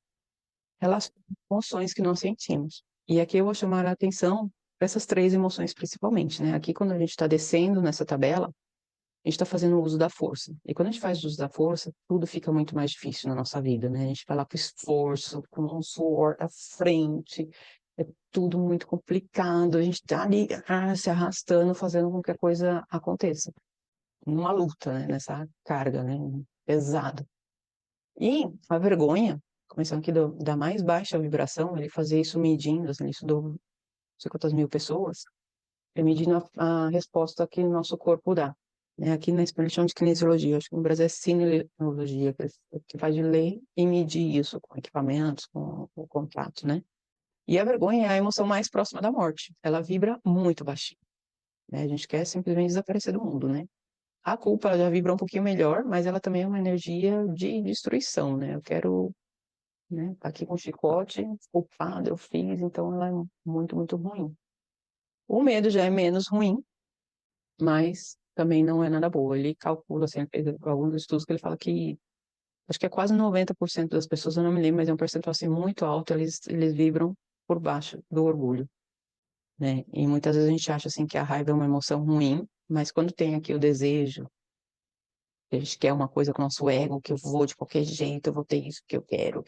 [SPEAKER 1] relacionada às emoções que nós sentimos. E aqui eu vou chamar a atenção para essas três emoções principalmente, né? Aqui, quando a gente está descendo nessa tabela, a gente está fazendo uso da força. E quando a gente faz uso da força, tudo fica muito mais difícil na nossa vida, né? A gente vai lá com esforço, com um suor à frente, é tudo muito complicado, a gente está ali se arrastando, fazendo com que a coisa aconteça. Numa luta, né? Nessa carga, né? Pesada. E a vergonha, começando aqui da mais baixa vibração, ele fazia isso medindo, assim, ele estudou não sei quantas mil pessoas, medindo a resposta que o nosso corpo dá. Né? Aqui na expressão de kinesiologia, acho que no Brasil é cinesiologia, que faz de ler e medir isso com equipamentos, com o contato, né? E a vergonha é a emoção mais próxima da morte. Ela vibra muito baixinho, né? A gente quer simplesmente desaparecer do mundo, né? A culpa ela já vibra um pouquinho melhor, mas ela também é uma energia de destruição, né? Eu quero, né, tá aqui com chicote, culpado, eu fiz, então ela é muito, muito ruim. O medo já é menos ruim, mas também não é nada boa. Ele calcula, assim, ele fez alguns estudos que ele fala que acho que é quase 90% das pessoas, eu não me lembro, mas é um percentual assim muito alto, eles vibram por baixo do orgulho, né? E muitas vezes a gente acha assim que a raiva é uma emoção ruim, mas quando tem aqui o desejo, a gente quer uma coisa com o nosso ego, que eu vou de qualquer jeito, eu vou ter isso que eu quero,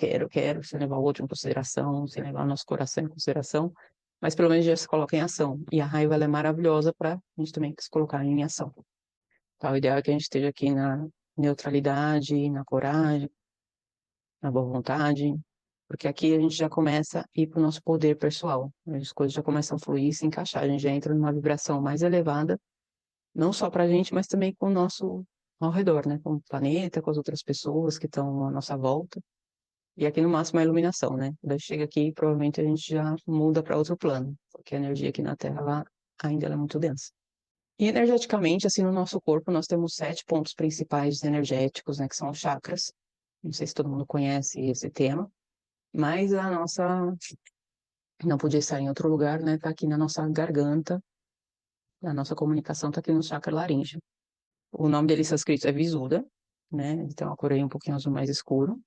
[SPEAKER 1] sem levar o outro em consideração, sem levar o nosso coração em consideração, mas pelo menos já se coloca em ação. E a raiva ela é maravilhosa para a gente também se colocar em ação. Tá, o ideal é que a gente esteja aqui na neutralidade, na coragem, na boa vontade, porque aqui a gente já começa a ir para o nosso poder pessoal. As coisas já começam a fluir, se encaixar, a gente já entra numa vibração mais elevada, não só para a gente, mas também com o nosso ao redor, né? Com o planeta, com as outras pessoas que estão à nossa volta. E aqui no máximo a iluminação, né? Daí chega aqui, provavelmente a gente já muda para outro plano, porque a energia aqui na Terra lá ainda ela é muito densa. E energeticamente, assim, no nosso corpo, nós temos 7 pontos principais energéticos, né, que são os chakras. Não sei se todo mundo conhece esse tema, mas a nossa não podia estar em outro lugar, né? Tá aqui na nossa garganta, a nossa comunicação tá aqui no chakra laríngeo. O nome dele escrito é Visuddha, né? Ele tem uma cor aí um pouquinho azul mais escuro.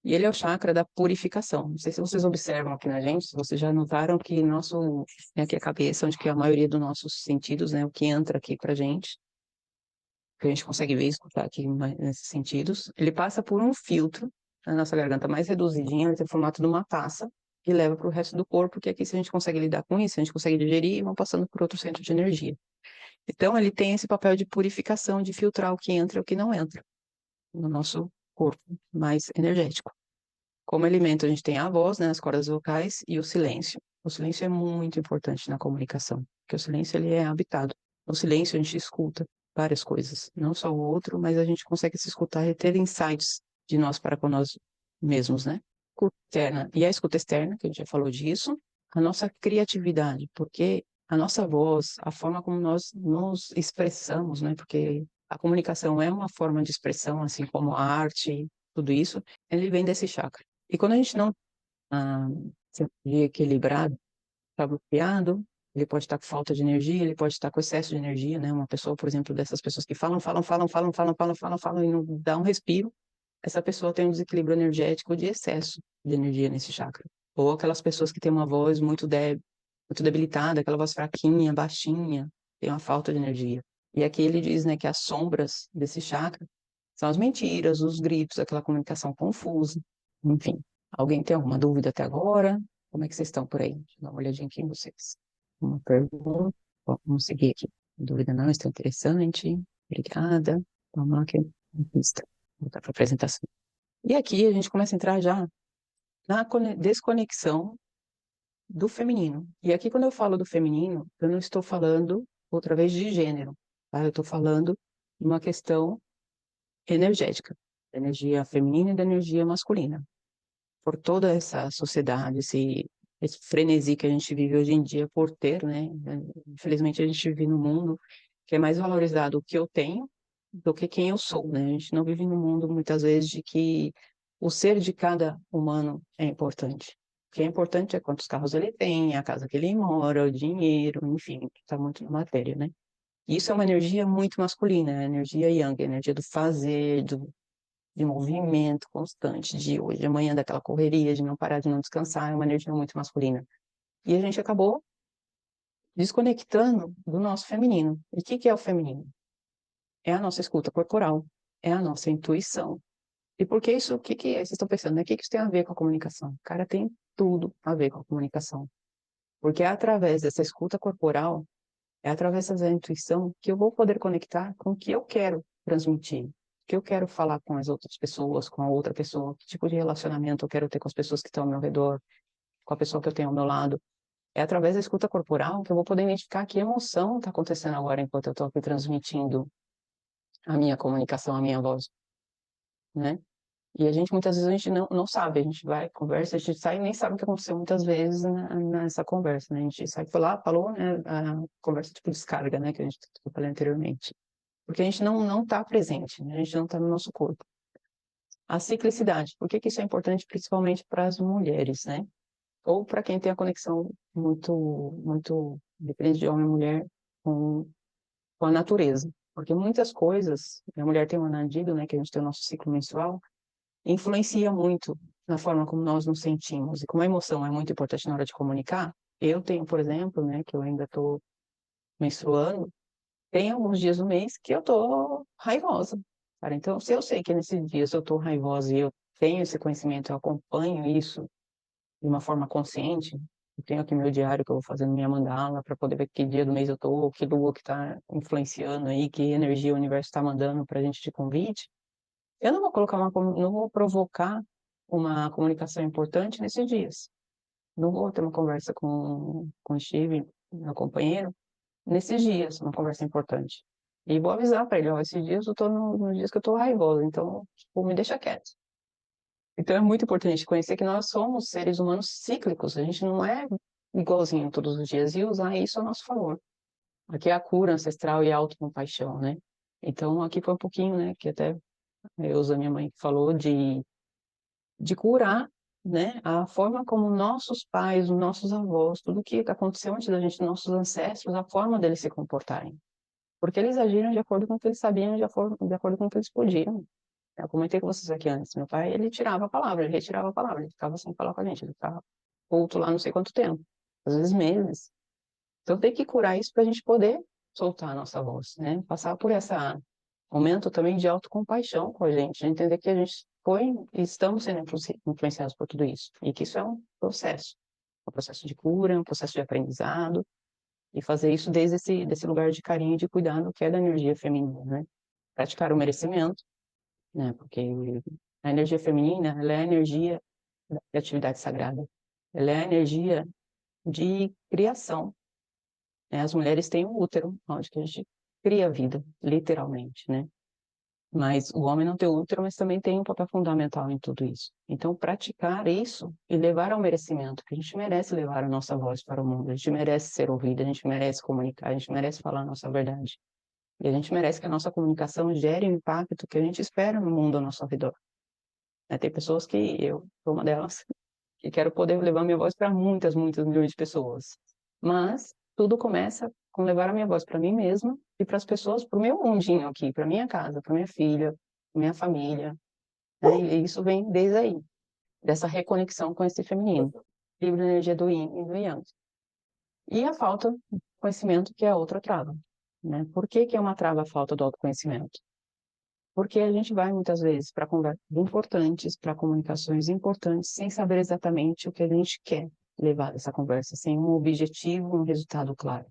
[SPEAKER 1] E ele é o chakra da purificação. Não sei se vocês observam aqui na gente, se vocês já notaram que nosso, né, aqui a cabeça, onde que é a maioria dos nossos sentidos, né, o que entra aqui pra gente, que a gente consegue ver e escutar aqui nesses sentidos, ele passa por um filtro na nossa garganta mais reduzidinha, ele tem o formato de uma taça, e leva para o resto do corpo, que aqui se a gente consegue lidar com isso, a gente consegue digerir e vão passando por outro centro de energia. Então, ele tem esse papel de purificação, de filtrar o que entra e o que não entra no nosso corpo mais energético. Como elemento, a gente tem a voz, né, as cordas vocais e o silêncio. O silêncio é muito importante na comunicação, porque o silêncio ele é habitado. No silêncio a gente escuta várias coisas, não só o outro, mas a gente consegue se escutar e ter insights de nós para com nós mesmos, né? Escuta externa e a escuta externa, que a gente já falou disso, a nossa criatividade, porque a nossa voz, a forma como nós nos expressamos, né? Porque a comunicação é uma forma de expressão, assim como a arte, tudo isso, ele vem desse chakra. E quando a gente não ah, se equilibrado, está bloqueado, ele pode estar com falta de energia, ele pode estar com excesso de energia, né? Uma pessoa, por exemplo, dessas pessoas que falam e não dá um respiro, essa pessoa tem um desequilíbrio energético de excesso de energia nesse chakra. Ou aquelas pessoas que têm uma voz muito debilitada, aquela voz fraquinha, baixinha, tem uma falta de energia. E aqui ele diz, né, que as sombras desse chakra são as mentiras, os gritos, aquela comunicação confusa, enfim. Alguém tem alguma dúvida até agora? Como é que vocês estão por aí? Deixa eu dar uma olhadinha aqui em vocês. Uma pergunta? Bom, vamos seguir aqui. Dúvida não, está interessante. Obrigada. Vamos lá que eu vista. Voltar para a apresentação. E aqui a gente começa a entrar já na desconexão do feminino. E aqui, quando eu falo do feminino, eu não estou falando, outra vez, de gênero, tá? Eu estou falando de uma questão energética, da energia feminina e da energia masculina. Por toda essa sociedade, esse frenesi que a gente vive hoje em dia por ter, né? Infelizmente, a gente vive num mundo que é mais valorizado o que eu tenho do que quem eu sou, né? A gente não vive num mundo, muitas vezes, de que o ser de cada humano é importante. O que é importante é quantos carros ele tem, a casa que ele mora, o dinheiro, enfim, está muito na matéria, né? Isso é uma energia muito masculina, a energia yang, a energia do fazer, de movimento constante, de hoje, de amanhã, daquela correria, de não parar, de não descansar, é uma energia muito masculina. E a gente acabou desconectando do nosso feminino. E o que que é o feminino? É a nossa escuta corporal, é a nossa intuição. E por que isso, o que que é? Vocês estão pensando, né? O que que isso tem a ver com a comunicação? Cara, tem tudo a ver com a comunicação. Porque é através dessa escuta corporal, é através dessa intuição que eu vou poder conectar com o que eu quero transmitir, o que eu quero falar com as outras pessoas, com a outra pessoa, que tipo de relacionamento eu quero ter com as pessoas que estão ao meu redor, com a pessoa que eu tenho ao meu lado. É através da escuta corporal que eu vou poder identificar que emoção está acontecendo agora enquanto eu estou aqui transmitindo a minha comunicação, a minha voz, né? E a gente, muitas vezes, a gente não sabe, a gente vai, conversa, a gente sai e nem sabe o que aconteceu muitas vezes nessa conversa, né? A gente sai, foi lá, falou, né? A conversa tipo descarga, né? Que a gente falou anteriormente. Porque a gente não está presente, né? A gente não está no nosso corpo. A ciclicidade, por que que isso é importante principalmente para as mulheres, né? Ou para quem tem a conexão muito, depende de homem e mulher, com, com a natureza. Porque muitas coisas, a mulher tem o anadido, né? Que a gente tem o nosso ciclo menstrual, influencia muito na forma como nós nos sentimos. E como a emoção é muito importante na hora de comunicar, eu tenho, por exemplo, né, que eu ainda estou menstruando, tem alguns dias do mês que eu estou raivosa, cara. Então, se eu sei que nesses dias eu estou raivosa e eu tenho esse conhecimento, eu acompanho isso de uma forma consciente, eu tenho aqui meu diário que eu vou fazendo minha mandala para poder ver que dia do mês eu estou, que lua que está influenciando aí, que energia o universo está mandando para a gente de convite. Eu não vou não vou provocar uma comunicação importante nesses dias. Não vou ter uma conversa com o Steve, meu companheiro, nesses dias, uma conversa importante. E vou avisar para ele, ó, esses dias eu tô nos dias que eu tô raivosa, então, tipo, me deixa quieto. Então é muito importante conhecer que nós somos seres humanos cíclicos, a gente não é igualzinho todos os dias e usar isso a nosso favor. Aqui é a cura ancestral e a autocompaixão, né? Então aqui foi um pouquinho, né, que até eu uso a minha mãe que falou de curar, né, a forma como nossos pais, os nossos avós, tudo que aconteceu antes da gente, nossos ancestros, a forma deles se comportarem. Porque eles agiram de acordo com o que eles sabiam, de acordo com o que eles podiam. Eu comentei com vocês aqui antes, meu pai, ele tirava a palavra, ele retirava a palavra, ele ficava sem falar com a gente, ele ficava oculto lá não sei quanto tempo, às vezes meses. Então tem que curar isso para a gente poder soltar a nossa voz, né? Passar por esse momento também de autocompaixão com a gente, entender que a gente foi e estamos sendo influenciados por tudo isso, e que isso é um processo de cura, um processo de aprendizado, e fazer isso desde desse lugar de carinho e de cuidado que é da energia feminina, né? Praticar o merecimento, né? Porque a energia feminina, ela é a energia da atividade sagrada, ela é a energia de criação, né? As mulheres têm um útero, onde que a gente cria a vida, literalmente, né? Mas o homem não tem útero, mas também tem um papel fundamental em tudo isso. Então, praticar isso e levar ao merecimento, que a gente merece levar a nossa voz para o mundo, a gente merece ser ouvida, a gente merece comunicar, a gente merece falar a nossa verdade. E a gente merece que a nossa comunicação gere o impacto que a gente espera no mundo ao nosso redor. Né? Tem pessoas que eu sou uma delas, que quero poder levar minha voz para muitas milhões de pessoas. Mas tudo começa com levar a minha voz para mim mesma e para as pessoas, para o meu mundinho aqui, para minha casa, para minha filha, minha família, né? E isso vem desde aí, dessa reconexão com esse feminino, livre da energia do yin e do yang. E a falta de conhecimento, que é outra trava, né? Por que que é uma trava a falta do autoconhecimento? Porque a gente vai muitas vezes para conversas importantes, para comunicações importantes, sem saber exatamente o que a gente quer levar dessa conversa, sem um objetivo, um resultado claro.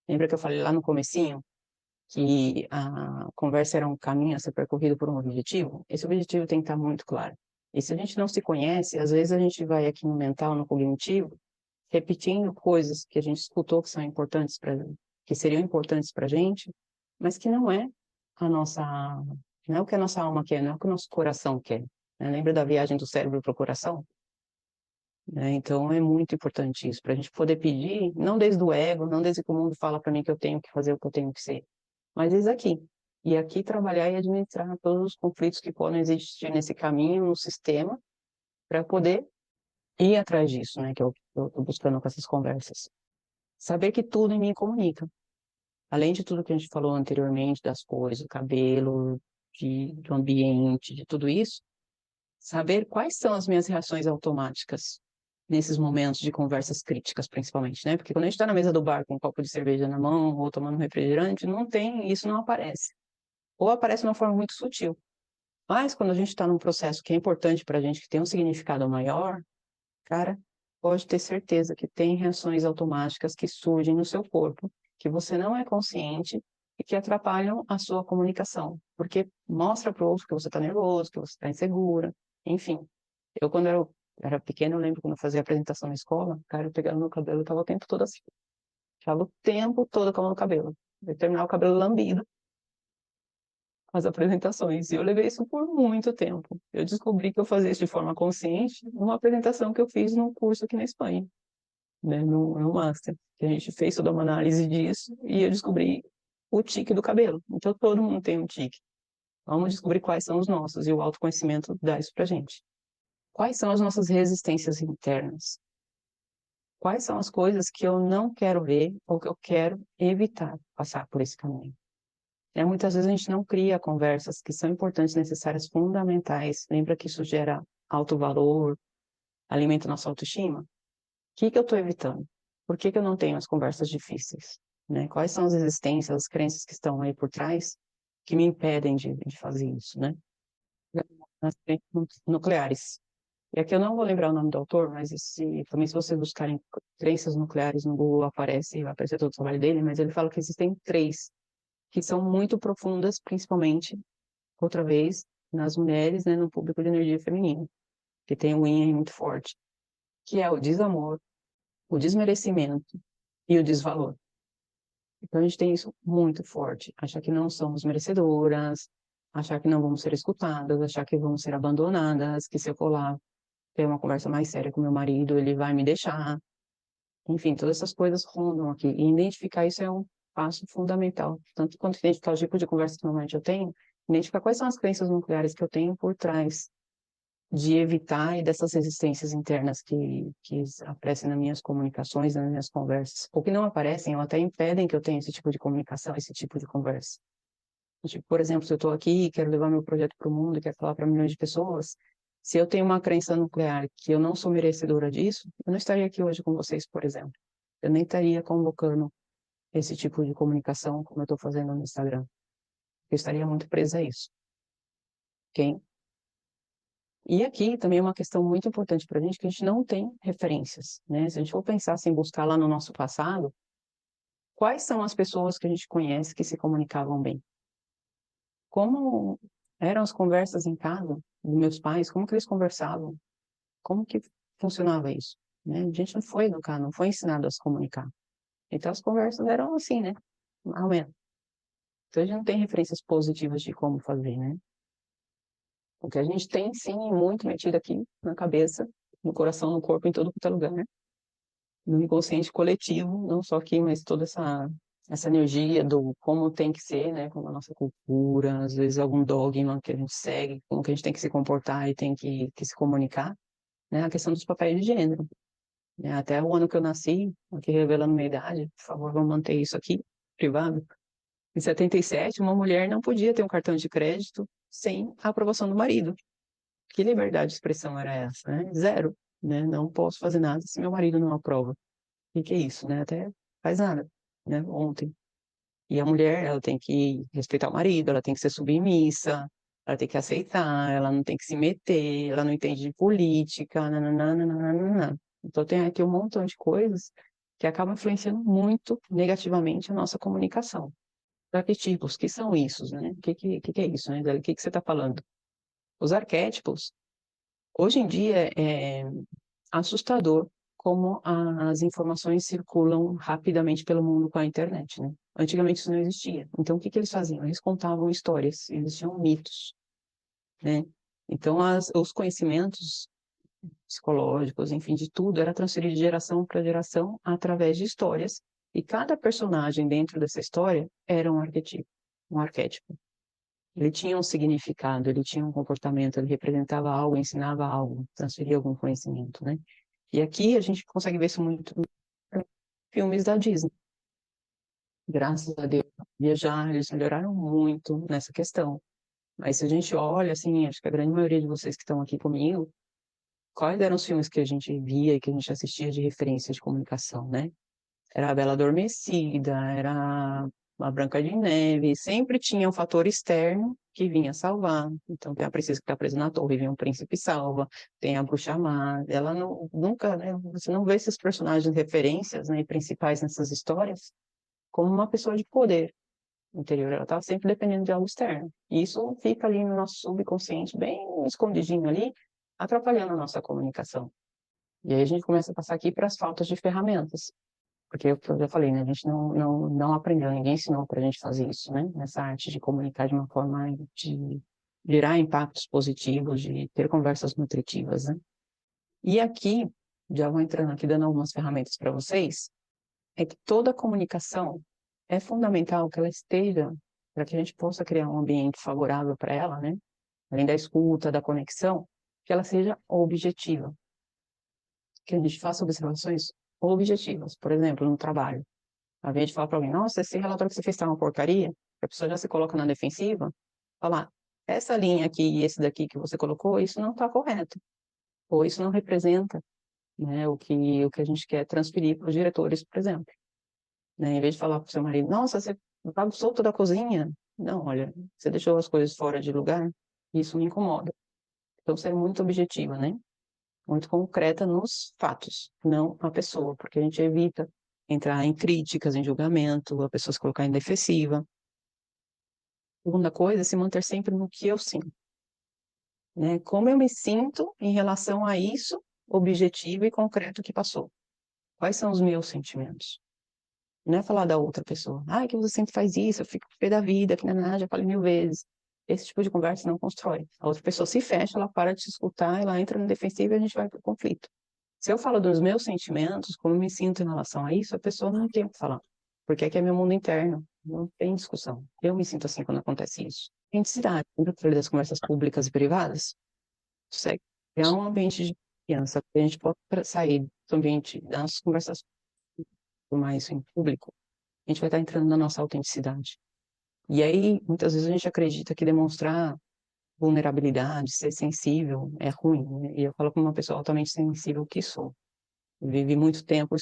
[SPEAKER 1] Lembra que eu falei lá no comecinho que a conversa era um caminho a ser percorrido por um objetivo? Esse objetivo tem que estar muito claro. E se a gente não se conhece, às vezes a gente vai aqui no mental, no cognitivo, repetindo coisas que a gente escutou que são importantes para, que seriam importantes para a gente, mas que não é a nossa, não é o que a nossa alma quer, não é o que o nosso coração quer, né? Lembra da viagem do cérebro para o coração? Né? Então é muito importante isso, para a gente poder pedir, não desde o ego, não desde que o mundo fala para mim que eu tenho que fazer o que eu tenho que ser, mas desde aqui. E aqui trabalhar e administrar todos os conflitos que podem existir nesse caminho, no sistema, para poder ir atrás disso, né? Que eu estou buscando com essas conversas. Saber que tudo em mim comunica. Além de tudo que a gente falou anteriormente, das cores, do cabelo, do ambiente, de tudo isso, saber quais são as minhas reações automáticas nesses momentos de conversas críticas, principalmente, né? Porque quando a gente está na mesa do bar com um copo de cerveja na mão ou tomando um refrigerante, não tem, isso não aparece. Ou aparece de uma forma muito sutil. Mas quando a gente está num processo que é importante para a gente, que tem um significado maior, cara, pode ter certeza que tem reações automáticas que surgem no seu corpo, que você não é consciente e que atrapalham a sua comunicação, porque mostra para o outro que você está nervoso, que você está insegura, enfim. Eu, quando era pequena, eu lembro quando eu fazia apresentação na escola, cara, eu pegava no cabelo, eu tava o tempo todo assim, ficava o tempo todo com a mão no cabelo. Eu terminava o cabelo lambido, as apresentações. E eu levei isso por muito tempo. Eu descobri que eu fazia isso de forma consciente numa apresentação que eu fiz num curso aqui na Espanha, né, no Master, que a gente fez toda uma análise disso e eu descobri o tique do cabelo. Então todo mundo tem um tique. Vamos descobrir quais são os nossos e o autoconhecimento dá isso pra gente. Quais são as nossas resistências internas? Quais são as coisas que eu não quero ver ou que eu quero evitar passar por esse caminho? Muitas vezes a gente não cria conversas que são importantes, necessárias, fundamentais. Lembra que isso gera alto valor, alimenta nossa autoestima? O que que eu estou evitando? Por que que eu não tenho as conversas difíceis? Né? Quais são as existências, as crenças que estão aí por trás que me impedem de fazer isso, né? As crenças nucleares. E aqui eu não vou lembrar o nome do autor, mas também se vocês buscarem crenças nucleares no Google aparece, vai aparecer todo o trabalho dele, mas ele fala que existem três que são muito profundas, principalmente, outra vez, nas mulheres, né, no público de energia feminina, que tem um yin aí muito forte, que é o desamor, o desmerecimento e o desvalor. Então a gente tem isso muito forte, achar que não somos merecedoras, achar que não vamos ser escutadas, achar que vamos ser abandonadas, que se eu for lá ter uma conversa mais séria com meu marido, ele vai me deixar. Enfim, todas essas coisas rondam aqui. E identificar isso é um passo fundamental. Tanto quanto identificar o tipo de conversa que normalmente eu tenho, identificar quais são as crenças nucleares que eu tenho por trás de evitar e dessas resistências internas que aparecem nas minhas comunicações, nas minhas conversas. Ou que não aparecem, ou até impedem que eu tenha esse tipo de comunicação, esse tipo de conversa. Tipo, por exemplo, se eu estou aqui e quero levar meu projeto para o mundo e quero falar para milhões de pessoas, se eu tenho uma crença nuclear que eu não sou merecedora disso, eu não estaria aqui hoje com vocês, por exemplo. Eu nem estaria convocando esse tipo de comunicação como eu estou fazendo no Instagram. Eu estaria muito presa a isso, ok? E aqui também é uma questão muito importante para a gente, que a gente não tem referências, né? Se a gente for pensar assim, buscar lá no nosso passado, quais são as pessoas que a gente conhece que se comunicavam bem? Como eram as conversas em casa dos meus pais? Como que eles conversavam? Como que funcionava isso? Né? A gente não foi educado, não foi ensinado a se comunicar. Então as conversas eram assim, né? Mais ou menos. Então a gente não tem referências positivas de como fazer, né? O que a gente tem, sim, muito metido aqui na cabeça, no coração, no corpo, em todo quanto é lugar, né? No inconsciente coletivo, não só aqui, mas toda essa energia do como tem que ser, né? Como a nossa cultura, às vezes algum dogma que a gente segue, como que a gente tem que se comportar e tem que se comunicar, né? A questão dos papéis de gênero. Né? Até o ano que eu nasci, aqui revelando minha idade, por favor, vamos manter isso aqui, privado. Em 77, uma mulher não podia ter um cartão de crédito sem a aprovação do marido. Que liberdade de expressão era essa, né? Zero, né? Não posso fazer nada se meu marido não aprova. O que é isso, né? Até faz nada, né? Ontem. E a mulher, ela tem que respeitar o marido, ela tem que ser submissa, ela tem que aceitar, ela não tem que se meter, ela não entende de política, nananana. Então tem aqui um montão de coisas que acabam influenciando muito negativamente a nossa comunicação. Arquetipos, que são isso, né? O que é isso, né, Zé? O que você está falando? Os arquétipos, hoje em dia, é assustador como as informações circulam rapidamente pelo mundo com a internet, né? Antigamente isso não existia. Então, o que que eles faziam? Eles contavam histórias, eles tinham mitos, né? Então, os conhecimentos psicológicos, enfim, de tudo, era transferido de geração para geração através de histórias, e cada personagem dentro dessa história era um arquetipo, um arquétipo. Ele tinha um significado, ele tinha um comportamento, ele representava algo, ensinava algo, transferia algum conhecimento, né? E aqui a gente consegue ver isso muito em filmes da Disney. Graças a Deus, viajar, eles melhoraram muito nessa questão. Mas se a gente olha, assim, acho que a grande maioria de vocês que estão aqui comigo, quais eram os filmes que a gente via e que a gente assistia de referência de comunicação, né? Era a Bela Adormecida, era a Branca de Neve, sempre tinha um fator externo que vinha salvar. Então tem a princesa que está presa na torre, vem um príncipe e salva, tem a bruxa má, ela não, nunca, né, você não vê esses personagens referências, né, principais nessas histórias como uma pessoa de poder interior, ela estava sempre dependendo de algo externo. E isso fica ali no nosso subconsciente, bem escondidinho ali, atrapalhando a nossa comunicação. E aí a gente começa a passar aqui para as faltas de ferramentas. Porque eu já falei, né? A gente não aprendeu, ninguém ensinou para a gente fazer isso, né? Nessa arte de comunicar de uma forma de gerar impactos positivos, de ter conversas nutritivas, né? E aqui, já vou entrando aqui dando algumas ferramentas para vocês, é que toda comunicação é fundamental que ela esteja, para que a gente possa criar um ambiente favorável para ela, né? Além da escuta, da conexão, que ela seja objetiva, que a gente faça observações objetivas, por exemplo, no trabalho. A gente fala para alguém, nossa, esse relatório que você fez está uma porcaria, a pessoa já se coloca na defensiva, falar, essa linha aqui e esse daqui que você colocou, isso não está correto, ou isso não representa, né, o que a gente quer transferir para os diretores, por exemplo. Né? Em vez de falar para o seu marido, nossa, você bagunçou toda a cozinha. Não, olha, você deixou as coisas fora de lugar, isso me incomoda. Então, ser muito objetiva, né? Muito concreta nos fatos, não a pessoa, porque a gente evita entrar em críticas, em julgamento, a pessoa se colocar em defensiva. Segunda coisa é se manter sempre no que eu sinto, né? Como eu me sinto em relação a isso objetivo e concreto que passou. Quais são os meus sentimentos? Não é falar da outra pessoa. Ah, que você sempre faz isso, eu fico pé da vida, que não, já falei 1000 vezes. Esse tipo de conversa não constrói. A outra pessoa se fecha, ela para de se escutar, ela entra na defensiva e a gente vai para o conflito. Se eu falo dos meus sentimentos, como eu me sinto em relação a isso, a pessoa não tem o que falar. Porque aqui é meu mundo interno, não tem discussão. Eu me sinto assim quando acontece isso. Autenticidade, lembra que eu falei das conversas públicas e privadas? Consegue criar um ambiente de confiança, que a gente pode sair do ambiente das conversas mais em público, a gente vai estar entrando na nossa autenticidade. E aí, muitas vezes a gente acredita que demonstrar vulnerabilidade, ser sensível é ruim, né? E eu falo como uma pessoa altamente sensível que sou. Eu vivi muito tempo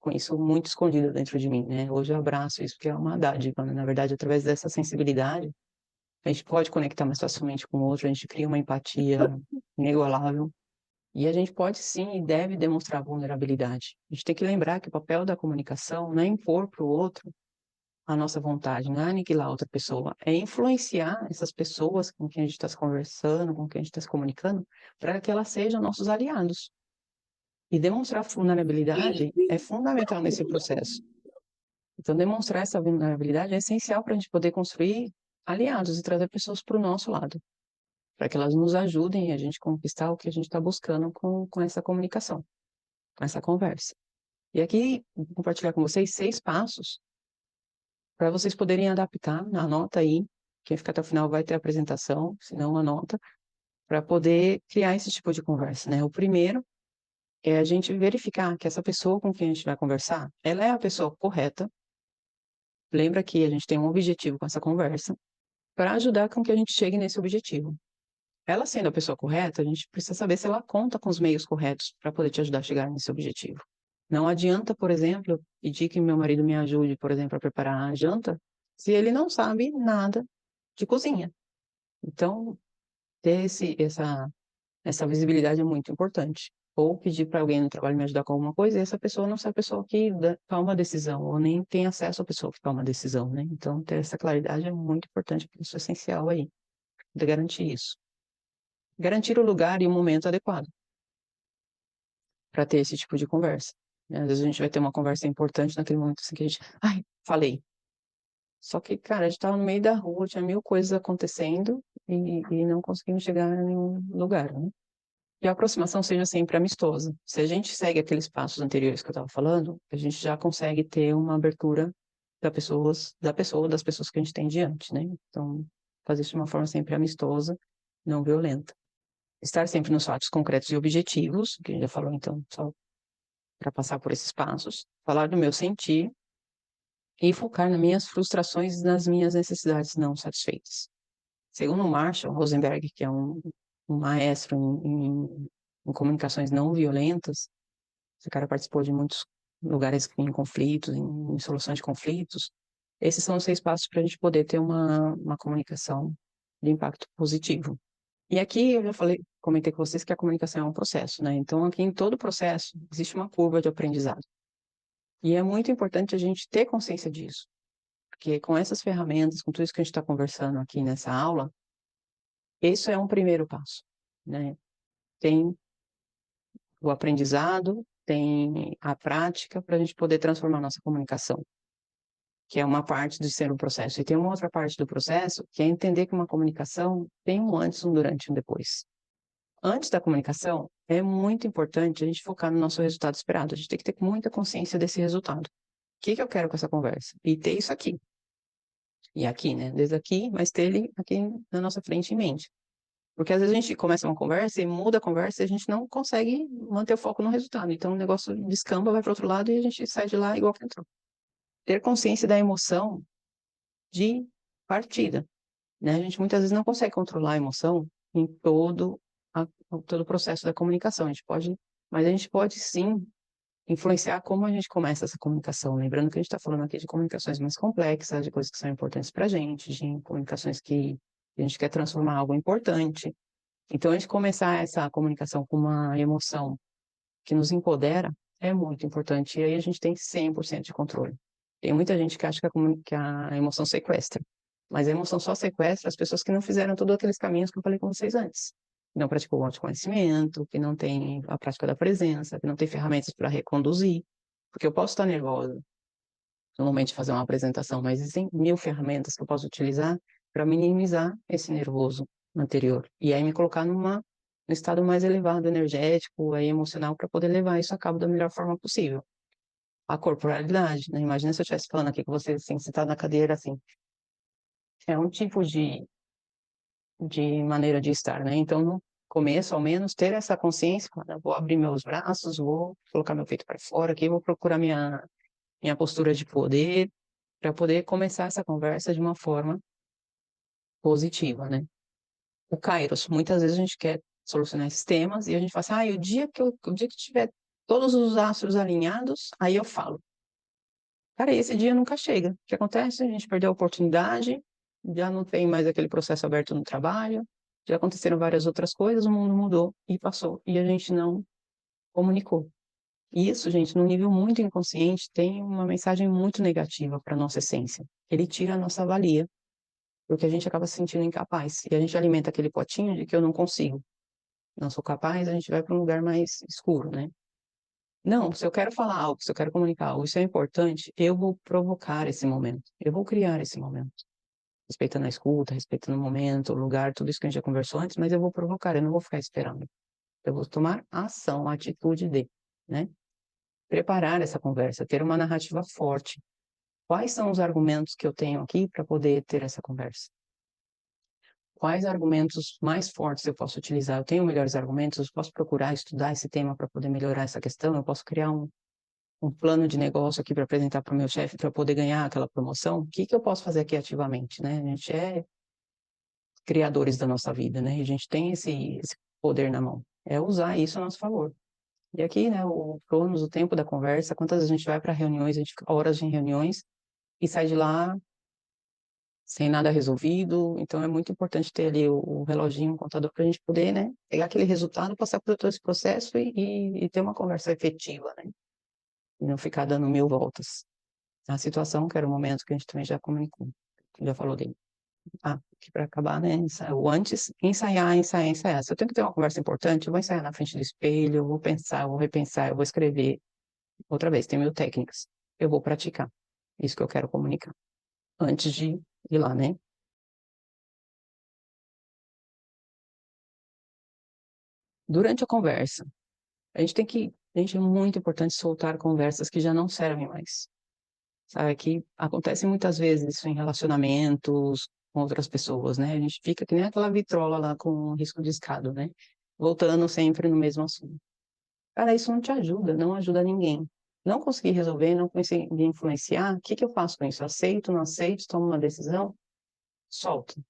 [SPEAKER 1] com isso muito escondido dentro de mim, né? Hoje eu abraço isso, porque é uma dádiva, né? Na verdade, através dessa sensibilidade, a gente pode conectar mais facilmente com o outro, a gente cria uma empatia inigualável, e a gente pode sim e deve demonstrar vulnerabilidade. A gente tem que lembrar que o papel da comunicação não é impor para o outro a nossa vontade, não é aniquilar a outra pessoa, é influenciar essas pessoas com quem a gente está se conversando, com quem a gente está se comunicando, para que elas sejam nossos aliados. E demonstrar vulnerabilidade é fundamental nesse processo. Então, demonstrar essa vulnerabilidade é essencial para a gente poder construir aliados e trazer pessoas para o nosso lado, para que elas nos ajudem a gente conquistar o que a gente está buscando com essa comunicação, com essa conversa. E aqui, vou compartilhar com vocês 6 passos para vocês poderem adaptar, anota aí, quem ficar até o final vai ter a apresentação, se não anota, para poder criar esse tipo de conversa, né? O primeiro é a gente verificar que essa pessoa com quem a gente vai conversar, ela é a pessoa correta. Lembra que a gente tem um objetivo com essa conversa, para ajudar com que a gente chegue nesse objetivo. Ela sendo a pessoa correta, a gente precisa saber se ela conta com os meios corretos para poder te ajudar a chegar nesse objetivo. Não adianta, por exemplo, pedir que meu marido me ajude, por exemplo, a preparar a janta, se ele não sabe nada de cozinha. Então, ter essa visibilidade é muito importante. Ou pedir para alguém no trabalho me ajudar com alguma coisa, e essa pessoa não ser a pessoa que toma a decisão, ou nem tem acesso à pessoa que toma a decisão, né? Então, ter essa claridade é muito importante, porque isso é essencial aí, de garantir isso. Garantir o lugar e o momento adequado para ter esse tipo de conversa, né? Às vezes a gente vai ter uma conversa importante naquele momento assim que a gente, ai, falei. Só que, cara, a gente estava no meio da rua, tinha mil coisas acontecendo e não conseguimos chegar em nenhum lugar, né? E a aproximação seja sempre amistosa. Se a gente segue aqueles passos anteriores que eu estava falando, a gente já consegue ter uma abertura das pessoas que a gente tem diante, né? Então, fazer isso de uma forma sempre amistosa, não violenta. Estar sempre nos fatos concretos e objetivos, que a gente já falou, então, só para passar por esses passos. Falar do meu sentir e focar nas minhas frustrações e nas minhas necessidades não satisfeitas. Segundo Marshall Rosenberg, que é um maestro em comunicações não violentas, esse cara participou de muitos lugares em conflitos, em soluções de conflitos. Esses são os 6 passos para a gente poder ter uma comunicação de impacto positivo. E aqui eu já falei, comentei com vocês que a comunicação é um processo, né? Então, aqui em todo processo existe uma curva de aprendizado. E é muito importante a gente ter consciência disso, porque com essas ferramentas, com tudo isso que a gente está conversando aqui nessa aula, isso é um primeiro passo, né? Tem o aprendizado, tem a prática para a gente poder transformar a nossa comunicação, que é uma parte de ser um processo. E tem uma outra parte do processo, que é entender que uma comunicação tem um antes, um durante e um depois. Antes da comunicação, é muito importante a gente focar no nosso resultado esperado. A gente tem que ter muita consciência desse resultado. O que que eu quero com essa conversa? E ter isso aqui. E aqui, né? Desde aqui, mas ter ele aqui na nossa frente em mente. Porque às vezes a gente começa uma conversa e muda a conversa e a gente não consegue manter o foco no resultado. Então o negócio descamba, vai para outro lado e a gente sai de lá igual que entrou. Ter consciência da emoção de partida, né? A gente muitas vezes não consegue controlar a emoção em todo o processo da comunicação. Mas a gente pode sim influenciar como a gente começa essa comunicação. Lembrando que a gente está falando aqui de comunicações mais complexas, de coisas que são importantes para a gente, de comunicações que a gente quer transformar algo importante. Então, a gente começar essa comunicação com uma emoção que nos empodera é muito importante. E aí a gente tem 100% de controle. Tem muita gente que acha que a emoção sequestra, mas a emoção só sequestra as pessoas que não fizeram todos aqueles caminhos que eu falei com vocês antes. Que não praticou o autoconhecimento, que não tem a prática da presença, que não tem ferramentas para reconduzir. Porque eu posso estar nervosa no momento de fazer uma apresentação, mas existem mil ferramentas que eu posso utilizar para minimizar esse nervoso anterior. E aí me colocar no estado mais elevado, energético e emocional, para poder levar isso a cabo da melhor forma possível. A corporalidade, né? Imagina se eu estivesse falando aqui com você, assim, sentado na cadeira, assim. É um tipo de maneira de estar, né? Então, no começo, ao menos, ter essa consciência, eu vou abrir meus braços, vou colocar meu peito para fora aqui, vou procurar minha postura de poder, para poder começar essa conversa de uma forma positiva, né? O Kairos, muitas vezes a gente quer solucionar esses temas e a gente fala assim, o dia que tiver todos os astros alinhados, aí eu falo. Cara, esse dia nunca chega. O que acontece? A gente perdeu a oportunidade, já não tem mais aquele processo aberto no trabalho, já aconteceram várias outras coisas, o mundo mudou e passou, e a gente não comunicou. E isso, gente, no nível muito inconsciente, tem uma mensagem muito negativa para a nossa essência. Ele tira a nossa valia, porque a gente acaba se sentindo incapaz. E a gente alimenta aquele potinho de que eu não consigo, não sou capaz, a gente vai para um lugar mais escuro, né? Não, se eu quero falar algo, se eu quero comunicar algo, isso é importante, eu vou provocar esse momento, eu vou criar esse momento. Respeitando a escuta, respeitando o momento, o lugar, tudo isso que a gente já conversou antes, mas eu vou provocar, eu não vou ficar esperando. Eu vou tomar ação, a atitude de, né? Preparar essa conversa, ter uma narrativa forte. Quais são os argumentos que eu tenho aqui para poder ter essa conversa? Quais argumentos mais fortes eu posso utilizar? Eu tenho melhores argumentos, eu posso procurar estudar esse tema para poder melhorar essa questão, eu posso criar um plano de negócio aqui para apresentar para o meu chefe para poder ganhar aquela promoção. O que que eu posso fazer aqui ativamente, né? A gente criadores da nossa vida, né? A gente tem esse poder na mão. É usar isso a nosso favor. E aqui, né, o Cronos, o tempo da conversa, quantas vezes a gente vai para reuniões, a gente fica horas em reuniões e sai de lá sem nada resolvido. Então, é muito importante ter ali o reloginho, o contador, para a gente poder, né, pegar aquele resultado, passar por todo esse processo e ter uma conversa efetiva, né? E não ficar dando mil voltas. A situação, que era o momento que a gente também já comunicou, já falou dele. Ah, que para acabar, né, o antes, ensaiar, ensaiar, ensaiar. Se eu tenho que ter uma conversa importante, eu vou ensaiar na frente do espelho, eu vou pensar, eu vou repensar, eu vou escrever. Outra vez, tem mil técnicas. Eu vou praticar. Isso que eu quero comunicar. Antes de ir lá, né? Durante a conversa, gente, é muito importante soltar conversas que já não servem mais. Sabe, que acontece muitas vezes isso em relacionamentos com outras pessoas, né? A gente fica que nem aquela vitrola lá com risco de escada, né? Voltando sempre no mesmo assunto. Cara, isso não te ajuda, não ajuda ninguém. Não consegui resolver, não consegui influenciar, o que que eu faço com isso? Aceito, não aceito, tomo uma decisão? Solto,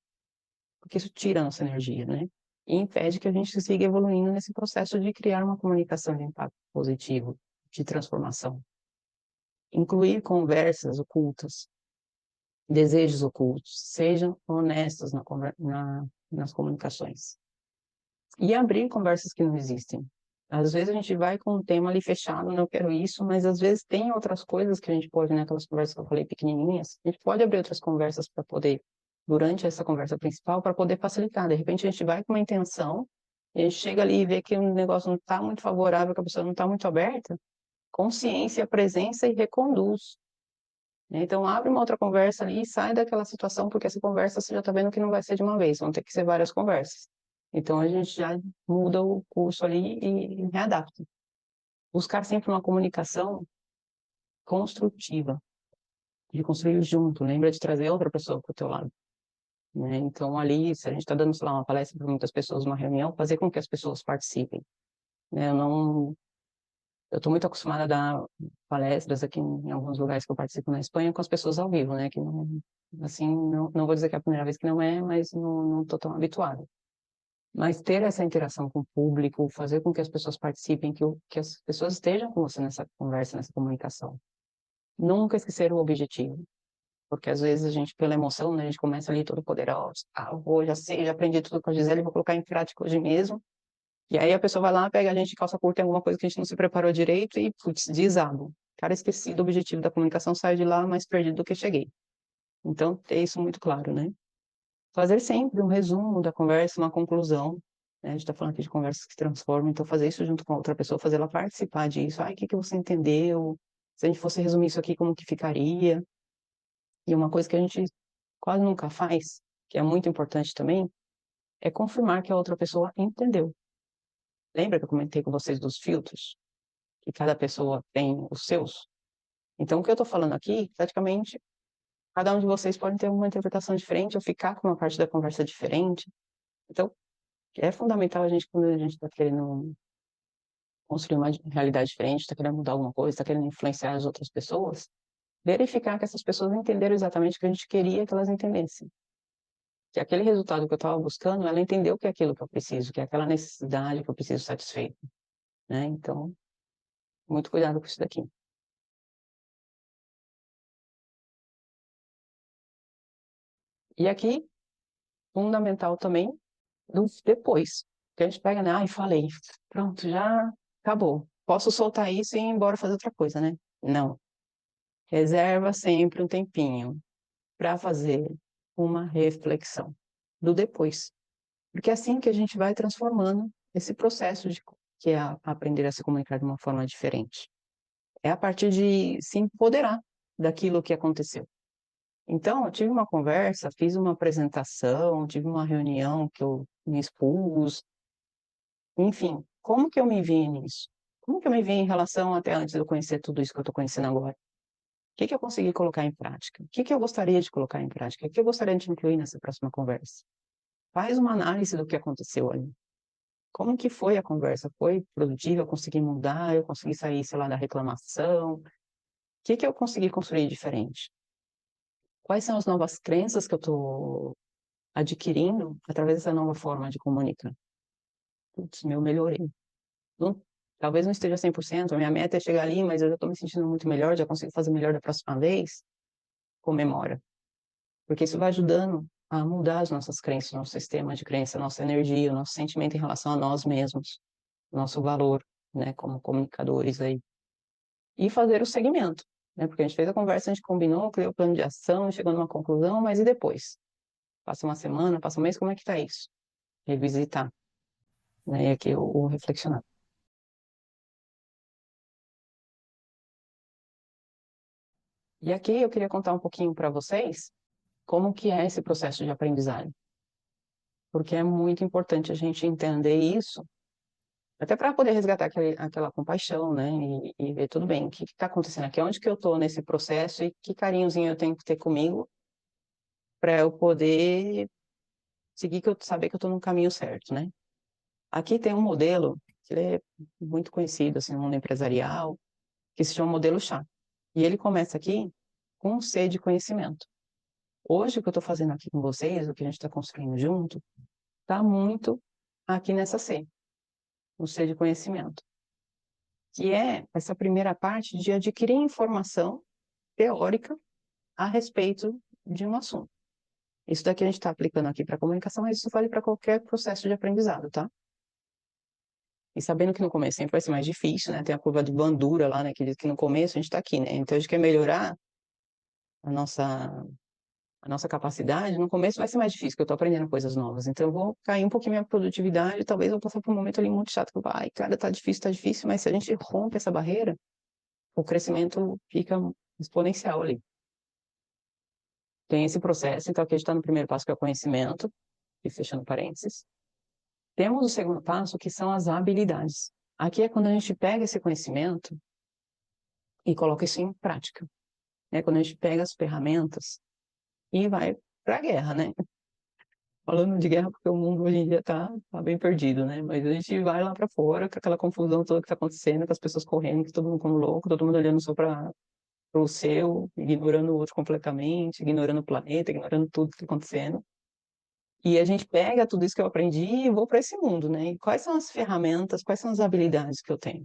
[SPEAKER 1] porque isso tira a nossa energia, né? E impede que a gente siga evoluindo nesse processo de criar uma comunicação de impacto positivo, de transformação. Incluir conversas ocultas, desejos ocultos, sejam honestos nas comunicações. E abrir conversas que não existem. Às vezes a gente vai com um tema ali fechado, não quero isso, mas às vezes tem outras coisas que a gente pode, né, aquelas conversas que eu falei pequenininhas, a gente pode abrir outras conversas para poder, durante essa conversa principal, para poder facilitar. De repente a gente vai com uma intenção, e a gente chega ali e vê que o negócio não está muito favorável, que a pessoa não está muito aberta, consciência, presença e reconduz, né? Então abre uma outra conversa ali e sai daquela situação, porque essa conversa você já está vendo que não vai ser de uma vez, vão ter que ser várias conversas. Então a gente já muda o curso ali e readapta. Buscar sempre uma comunicação construtiva, de construir junto, lembra de trazer outra pessoa para o teu lado, né? Então ali, se a gente está dando, sei lá, uma palestra para muitas pessoas, uma reunião, fazer com que as pessoas participem, né? Eu estou muito acostumada a dar palestras aqui em alguns lugares que eu participo na Espanha com as pessoas ao vivo, né? Que não, assim, não vou dizer que é a primeira vez que não é, mas não estou tão habituada. Mas ter essa interação com o público, fazer com que as pessoas participem, que as pessoas estejam com você nessa conversa, nessa comunicação. Nunca esquecer o objetivo, porque às vezes a gente, pela emoção, né, a gente começa ali todo poderoso, eu vou, já sei, já aprendi tudo com a Gisele, vou colocar em prática hoje mesmo. E aí a pessoa vai lá, pega a gente de calça curta em alguma coisa que a gente não se preparou direito e, putz, desaba. Cara, esqueci do objetivo da comunicação, saio de lá mais perdido do que cheguei. Então, ter isso muito claro, né? Fazer sempre um resumo da conversa, uma conclusão, né? A gente está falando aqui de conversas que transformam, então fazer isso junto com a outra pessoa, fazer ela participar disso. O que que você entendeu? Se a gente fosse resumir isso aqui, como que ficaria? E uma coisa que a gente quase nunca faz, que é muito importante também, é confirmar que a outra pessoa entendeu. Lembra que eu comentei com vocês dos filtros? Que cada pessoa tem os seus? Então, o que eu estou falando aqui, praticamente, cada um de vocês pode ter uma interpretação diferente ou ficar com uma parte da conversa diferente. Então, é fundamental a gente, quando a gente está querendo construir uma realidade diferente, está querendo mudar alguma coisa, está querendo influenciar as outras pessoas, verificar que essas pessoas entenderam exatamente o que a gente queria que elas entendessem. Que aquele resultado que eu estava buscando, ela entendeu que é aquilo que eu preciso, que é aquela necessidade que eu preciso satisfeito, né? Então, muito cuidado com isso daqui. E aqui, fundamental também, do depois. Que a gente pega, né? Ai, falei, pronto, já acabou. Posso soltar isso e ir embora fazer outra coisa, né? Não. Reserva sempre um tempinho para fazer uma reflexão do depois. Porque é assim que a gente vai transformando esse processo de que é aprender a se comunicar de uma forma diferente. É a partir de se empoderar daquilo que aconteceu. Então, eu tive uma conversa, fiz uma apresentação, tive uma reunião que eu me expus, enfim, como que eu me vi nisso? Como que eu me vi em relação até antes de eu conhecer tudo isso que eu estou conhecendo agora? O que que eu consegui colocar em prática? O que que eu gostaria de colocar em prática? O que eu gostaria de incluir nessa próxima conversa? Faz uma análise do que aconteceu ali. Como que foi a conversa? Foi produtiva? Eu consegui mudar? Eu consegui sair, sei lá, da reclamação? O que que eu consegui construir diferente? Quais são as novas crenças que eu estou adquirindo através dessa nova forma de comunicar. Putz, eu melhorei. Não, talvez não esteja 100%, a minha meta é chegar ali, mas eu já estou me sentindo muito melhor, já consigo fazer melhor da próxima vez. Comemora. Porque isso vai ajudando a mudar as nossas crenças, nosso sistema de crença, nossa energia, o nosso sentimento em relação a nós mesmos, nosso valor, né, como comunicadores aí. E fazer o segmento, né, porque a gente fez a conversa, a gente combinou, criou o plano de ação, chegou numa conclusão, mas e depois? Passa uma semana, passa um mês, como é que tá isso? Revisitar, né, e aqui o reflexionar. E aqui eu queria contar um pouquinho para vocês como que é esse processo de aprendizagem, porque é muito importante a gente entender isso, até para poder resgatar aquela compaixão, né, e ver tudo bem, o que está acontecendo aqui, onde que eu estou nesse processo e que carinhozinho eu tenho que ter comigo para eu poder seguir, que eu saber que eu estou no caminho certo, né? Aqui tem um modelo que ele é muito conhecido assim, no mundo empresarial, que se chama modelo chá. E ele começa aqui com um C de conhecimento. Hoje, o que eu estou fazendo aqui com vocês, o que a gente está construindo junto, está muito aqui nessa C, no C de conhecimento, que é essa primeira parte de adquirir informação teórica a respeito de um assunto. Isso daqui a gente está aplicando aqui para comunicação, mas isso vale para qualquer processo de aprendizado, tá? E sabendo que no começo sempre vai ser mais difícil, né? Tem a curva de Bandura lá, né? Que diz que no começo a gente está aqui, né? Então a gente quer melhorar a nossa capacidade. No começo vai ser mais difícil, porque eu estou aprendendo coisas novas. Então eu vou cair um pouquinho minha produtividade, talvez eu passe por um momento ali muito chato, que eu vou, ai, cara, tá difícil, mas se a gente rompe essa barreira, o crescimento fica exponencial ali. Tem esse processo, então aqui a gente está no primeiro passo, que é o conhecimento, e fechando parênteses. Temos o segundo passo, que são as habilidades. Aqui é quando a gente pega esse conhecimento e coloca isso em prática. É quando a gente pega as ferramentas e vai para a guerra, né? Falando de guerra porque o mundo hoje em dia tá bem perdido, né? Mas a gente vai lá para fora com aquela confusão toda que está acontecendo, com as pessoas correndo, que todo mundo como louco, todo mundo olhando só para o seu, ignorando o outro completamente, ignorando o planeta, ignorando tudo que está acontecendo. E a gente pega tudo isso que eu aprendi e vou para esse mundo, né? E quais são as ferramentas, quais são as habilidades que eu tenho?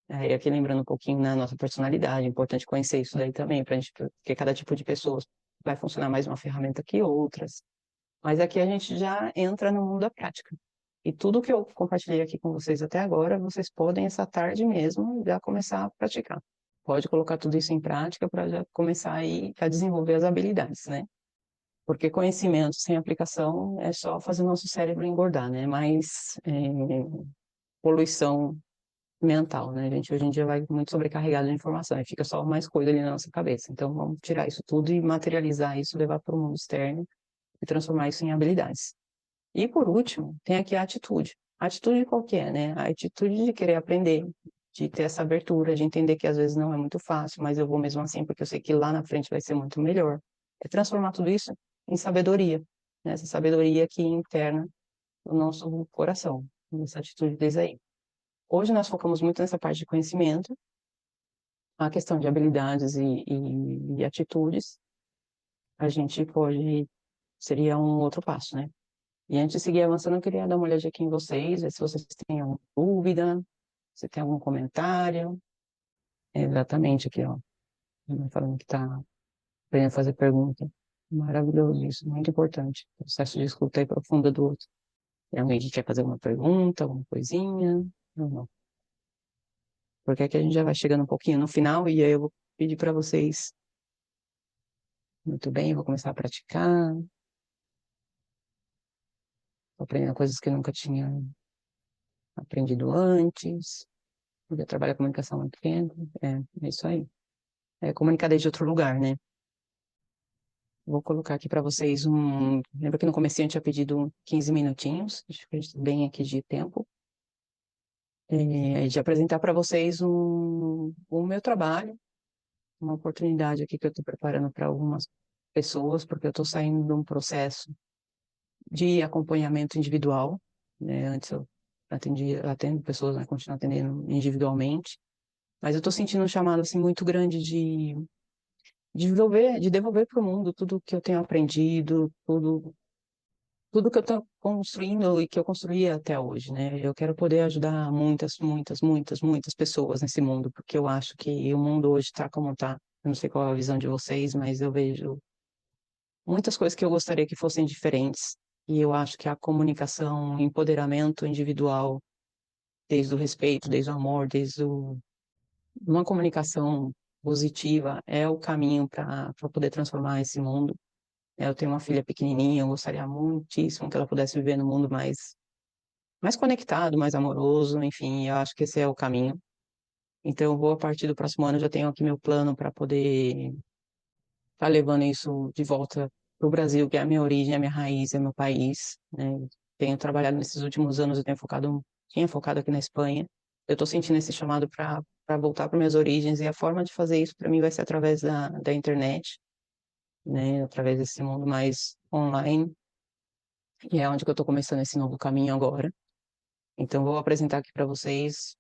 [SPEAKER 1] Aí aqui lembrando um pouquinho da nossa personalidade, é importante conhecer isso daí também, para a gente, porque cada tipo de pessoa vai funcionar mais uma ferramenta que outras. Mas aqui a gente já entra no mundo da prática. E tudo que eu compartilhei aqui com vocês até agora, vocês podem, essa tarde mesmo, já começar a praticar. Pode colocar tudo isso em prática para já começar aí a desenvolver as habilidades, né? Porque conhecimento sem aplicação é só fazer o nosso cérebro engordar, né? Mais poluição mental, né? A gente hoje em dia vai muito sobrecarregado de informação e fica só mais coisa ali na nossa cabeça. Então vamos tirar isso tudo e materializar isso, levar para o mundo externo e transformar isso em habilidades. E por último, tem aqui a atitude. A atitude qual que é, né? A atitude de querer aprender, de ter essa abertura, de entender que às vezes não é muito fácil, mas eu vou mesmo assim porque eu sei que lá na frente vai ser muito melhor. É transformar tudo isso em sabedoria, né? Essa sabedoria aqui interna no nosso coração, nessa atitude desde aí. Hoje nós focamos muito nessa parte de conhecimento, a questão de habilidades e atitudes, a gente pode, seria um outro passo, né? E antes de seguir avançando, eu queria dar uma olhadinha aqui em vocês, ver se vocês têm alguma dúvida, se tem algum comentário. É exatamente aqui, ó. Falando que está querendo fazer pergunta. Maravilhoso isso, muito importante. O processo de escuta aí profunda do outro. Tem alguém que quer fazer uma pergunta, alguma coisinha? Não, não. Porque aqui a gente já vai chegando um pouquinho no final e aí eu vou pedir para vocês. Muito bem, vou começar a praticar. Tô aprendendo coisas que eu nunca tinha aprendido antes. Eu já trabalho com comunicação há muito tempo. É isso aí. É comunicar desde outro lugar, né? Vou colocar aqui para vocês um. Lembra que no começo eu tinha pedido 15 minutinhos, acho que a gente tá bem aqui de tempo, de apresentar para vocês o meu trabalho, uma oportunidade aqui que eu estou preparando para algumas pessoas, porque eu estou saindo de um processo de acompanhamento individual, né? Antes eu atendo pessoas, né? Continuo atendendo individualmente, mas eu estou sentindo um chamado assim muito grande de devolver para o mundo tudo que eu tenho aprendido, tudo tudo que eu estou construindo e que eu construí até hoje, né? Eu quero poder ajudar muitas, muitas, muitas, muitas pessoas nesse mundo, porque eu acho que o mundo hoje está como está. Eu não sei qual é a visão de vocês, mas eu vejo muitas coisas que eu gostaria que fossem diferentes. E eu acho que a comunicação, o empoderamento individual, desde o respeito, desde o amor, uma comunicação positiva é o caminho para poder transformar esse mundo. Eu tenho uma filha pequenininha, eu gostaria muitíssimo que ela pudesse viver num mundo mais conectado, mais amoroso, enfim, eu acho que esse é o caminho. Então, eu vou, a partir do próximo ano, eu já tenho aqui meu plano para poder estar levando isso de volta para o Brasil, que é a minha origem, a minha raiz, é meu país, né? Tenho trabalhado nesses últimos anos, eu tinha focado aqui na Espanha. Eu estou sentindo esse chamado para voltar para minhas origens, e a forma de fazer isso para mim vai ser através da internet, né? Através desse mundo mais online, e é onde que eu estou começando esse novo caminho agora. Então, vou apresentar aqui para vocês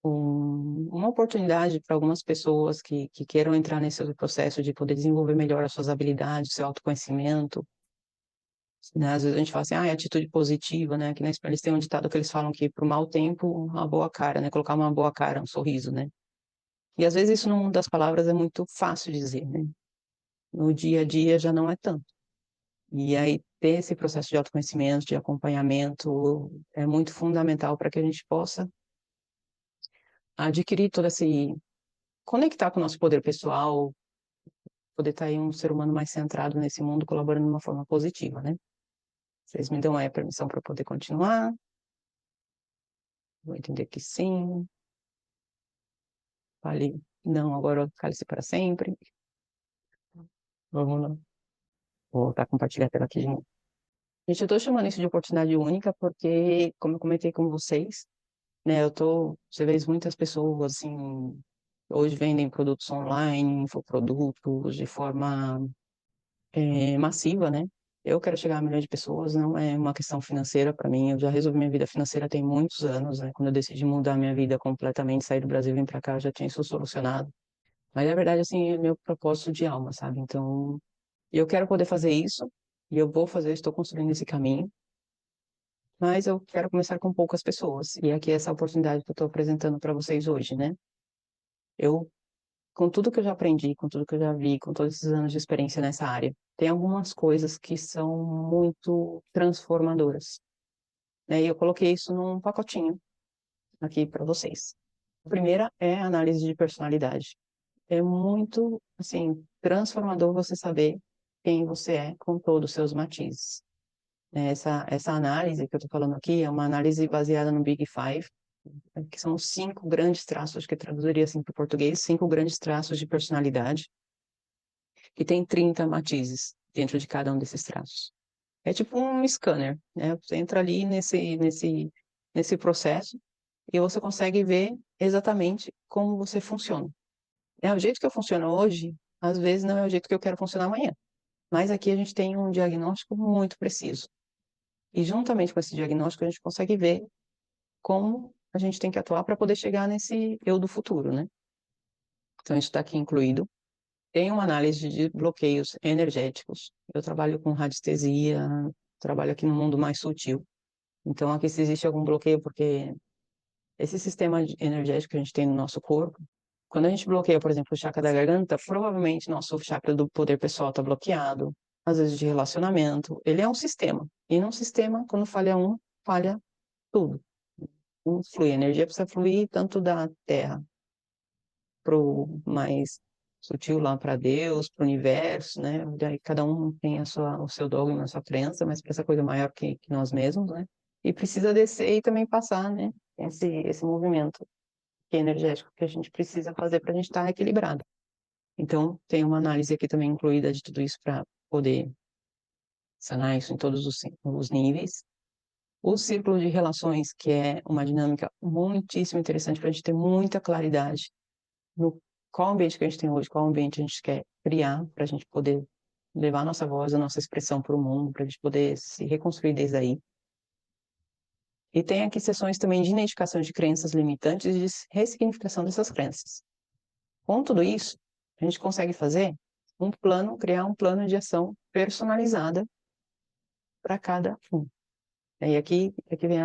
[SPEAKER 1] uma oportunidade para algumas pessoas que queiram entrar nesse processo de poder desenvolver melhor as suas habilidades, seu autoconhecimento, né? Às vezes a gente fala assim, ah, é atitude positiva, né? Aqui na Espanha eles têm um ditado que eles falam que para o mau tempo, uma boa cara, né? Colocar uma boa cara, um sorriso, né? E às vezes isso num das palavras é muito fácil de dizer, né? No dia a dia já não é tanto. E aí ter esse processo de autoconhecimento, de acompanhamento, é muito fundamental para que a gente possa adquirir todo esse conectar com o nosso poder pessoal, poder estar aí um ser humano mais centrado nesse mundo, colaborando de uma forma positiva, né? Vocês me dão aí a permissão para eu poder continuar? Vou entender que sim. Fale, não, agora cale-se para sempre. Vamos lá. Vou estar compartilhando a tela aqui de novo. Gente, eu estou chamando isso de oportunidade única porque, como eu comentei com vocês, né, você vê muitas pessoas, assim, hoje vendem produtos online, infoprodutos, de forma massiva, né? Eu quero chegar a milhões de pessoas, não é uma questão financeira para mim. Eu já resolvi minha vida financeira tem muitos anos, né? Quando eu decidi mudar minha vida completamente, sair do Brasil e vir para cá, eu já tinha isso solucionado. Mas na verdade, assim, é meu propósito de alma, sabe? Então, eu quero poder fazer isso e eu vou fazer, estou construindo esse caminho, mas eu quero começar com poucas pessoas. E aqui é essa oportunidade que eu estou apresentando para vocês hoje, né? Eu com tudo que eu já aprendi, com tudo que eu já vi, com todos esses anos de experiência nessa área, tem algumas coisas que são muito transformadoras, né? E eu coloquei isso num pacotinho aqui para vocês. A primeira é a análise de personalidade. É muito, assim, transformador você saber quem você é com todos os seus matizes. Essa análise que eu estou falando aqui é uma análise baseada no Big Five, que são 5 grandes traços, acho que eu traduziria assim para o português, 5 grandes traços de personalidade, que tem 30 matizes dentro de cada um desses traços. É tipo um scanner, né? Você entra ali nesse processo e você consegue ver exatamente como você funciona. O jeito que eu funciono hoje, às vezes não é o jeito que eu quero funcionar amanhã. Mas aqui a gente tem um diagnóstico muito preciso. E juntamente com esse diagnóstico, a gente consegue ver como a gente tem que atuar para poder chegar nesse eu do futuro, né? Então, isso está aqui incluído. Tem uma análise de bloqueios energéticos. Eu trabalho com radiestesia, trabalho aqui no mundo mais sutil. Então, aqui se existe algum bloqueio, porque esse sistema energético que a gente tem no nosso corpo, quando a gente bloqueia, por exemplo, o chakra da garganta, provavelmente nosso chakra do poder pessoal está bloqueado, às vezes de relacionamento. Ele é um sistema. E num sistema, quando falha um, falha tudo. Não flui. A energia precisa fluir tanto da Terra pro mais sutil lá para Deus, para o universo, né? Daí cada um tem o seu dogma, a sua crença, mas para essa coisa maior que nós mesmos, né? E precisa descer e também passar, né? Esse movimento que é energético que a gente precisa fazer para a gente estar equilibrado. Então, tem uma análise aqui também incluída de tudo isso para poder sanar isso em todos os níveis. O círculo de relações, que é uma dinâmica muitíssimo interessante para a gente ter muita claridade no qual ambiente que a gente tem hoje, qual ambiente a gente quer criar, para a gente poder levar a nossa voz, a nossa expressão para o mundo, para a gente poder se reconstruir desde aí. E tem aqui sessões também de identificação de crenças limitantes e de ressignificação dessas crenças. Com tudo isso, a gente consegue fazer criar um plano de ação personalizada para cada fundo. E aqui vem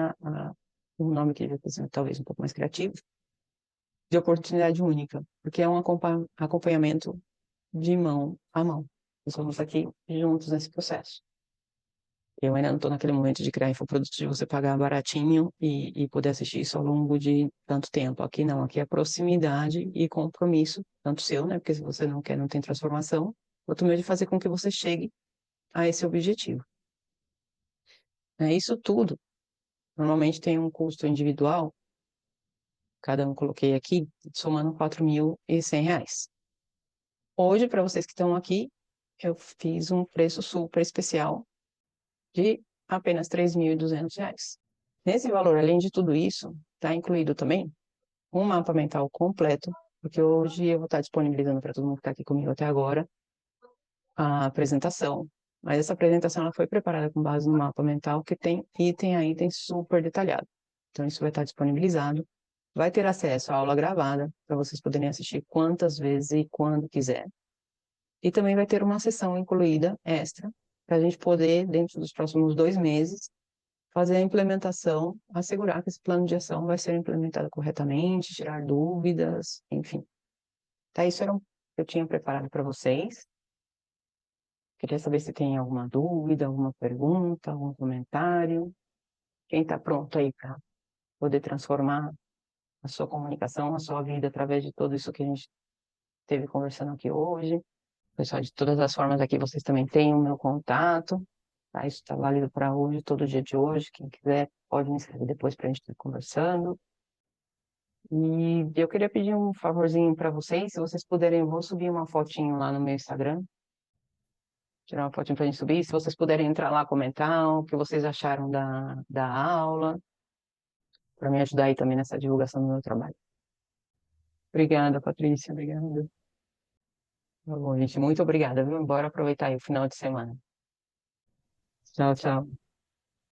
[SPEAKER 1] um nome que talvez um pouco mais criativo, de oportunidade única, porque é um acompanhamento de mão a mão. Nós estamos aqui juntos nesse processo. Eu ainda não estou naquele momento de criar infoprodutos de você pagar baratinho e poder assistir isso ao longo de tanto tempo. Aqui não, aqui é proximidade e compromisso, tanto seu, né? Porque se você não quer, não tem transformação, quanto meu de fazer com que você chegue a esse objetivo. É isso tudo. Normalmente tem um custo individual, cada um coloquei aqui, somando R$ 4.100. Hoje, para vocês que estão aqui, eu fiz um preço super especial de apenas R$ 3.200. Nesse valor, além de tudo isso, está incluído também um mapa mental completo, porque hoje eu vou estar disponibilizando para todo mundo que está aqui comigo até agora a apresentação. Mas essa apresentação ela foi preparada com base no mapa mental, que tem item a item super detalhado. Então, isso vai estar disponibilizado. Vai ter acesso à aula gravada, para vocês poderem assistir quantas vezes e quando quiser. E também vai ter uma sessão incluída, extra, para a gente poder, dentro dos próximos 2 meses, fazer a implementação, assegurar que esse plano de ação vai ser implementado corretamente, tirar dúvidas, enfim. Tá, isso era o que eu tinha preparado para vocês. Queria saber se tem alguma dúvida, alguma pergunta, algum comentário. Quem está pronto aí para poder transformar a sua comunicação, a sua vida através de tudo isso que a gente esteve conversando aqui hoje. Pessoal, de todas as formas aqui, vocês também têm o meu contato. Tá? Isso está válido para hoje, todo dia de hoje. Quem quiser pode me escrever depois para a gente estar conversando. E eu queria pedir um favorzinho para vocês, se vocês puderem, eu vou subir uma fotinho lá no meu Instagram, tirar uma fotinho para a gente subir. Se vocês puderem entrar lá, comentar o que vocês acharam da aula, para me ajudar aí também nessa divulgação do meu trabalho. Obrigada, Patrícia, obrigada. Tá bom, gente, muito obrigada, viu? Bora aproveitar aí o final de semana. Tchau, tchau.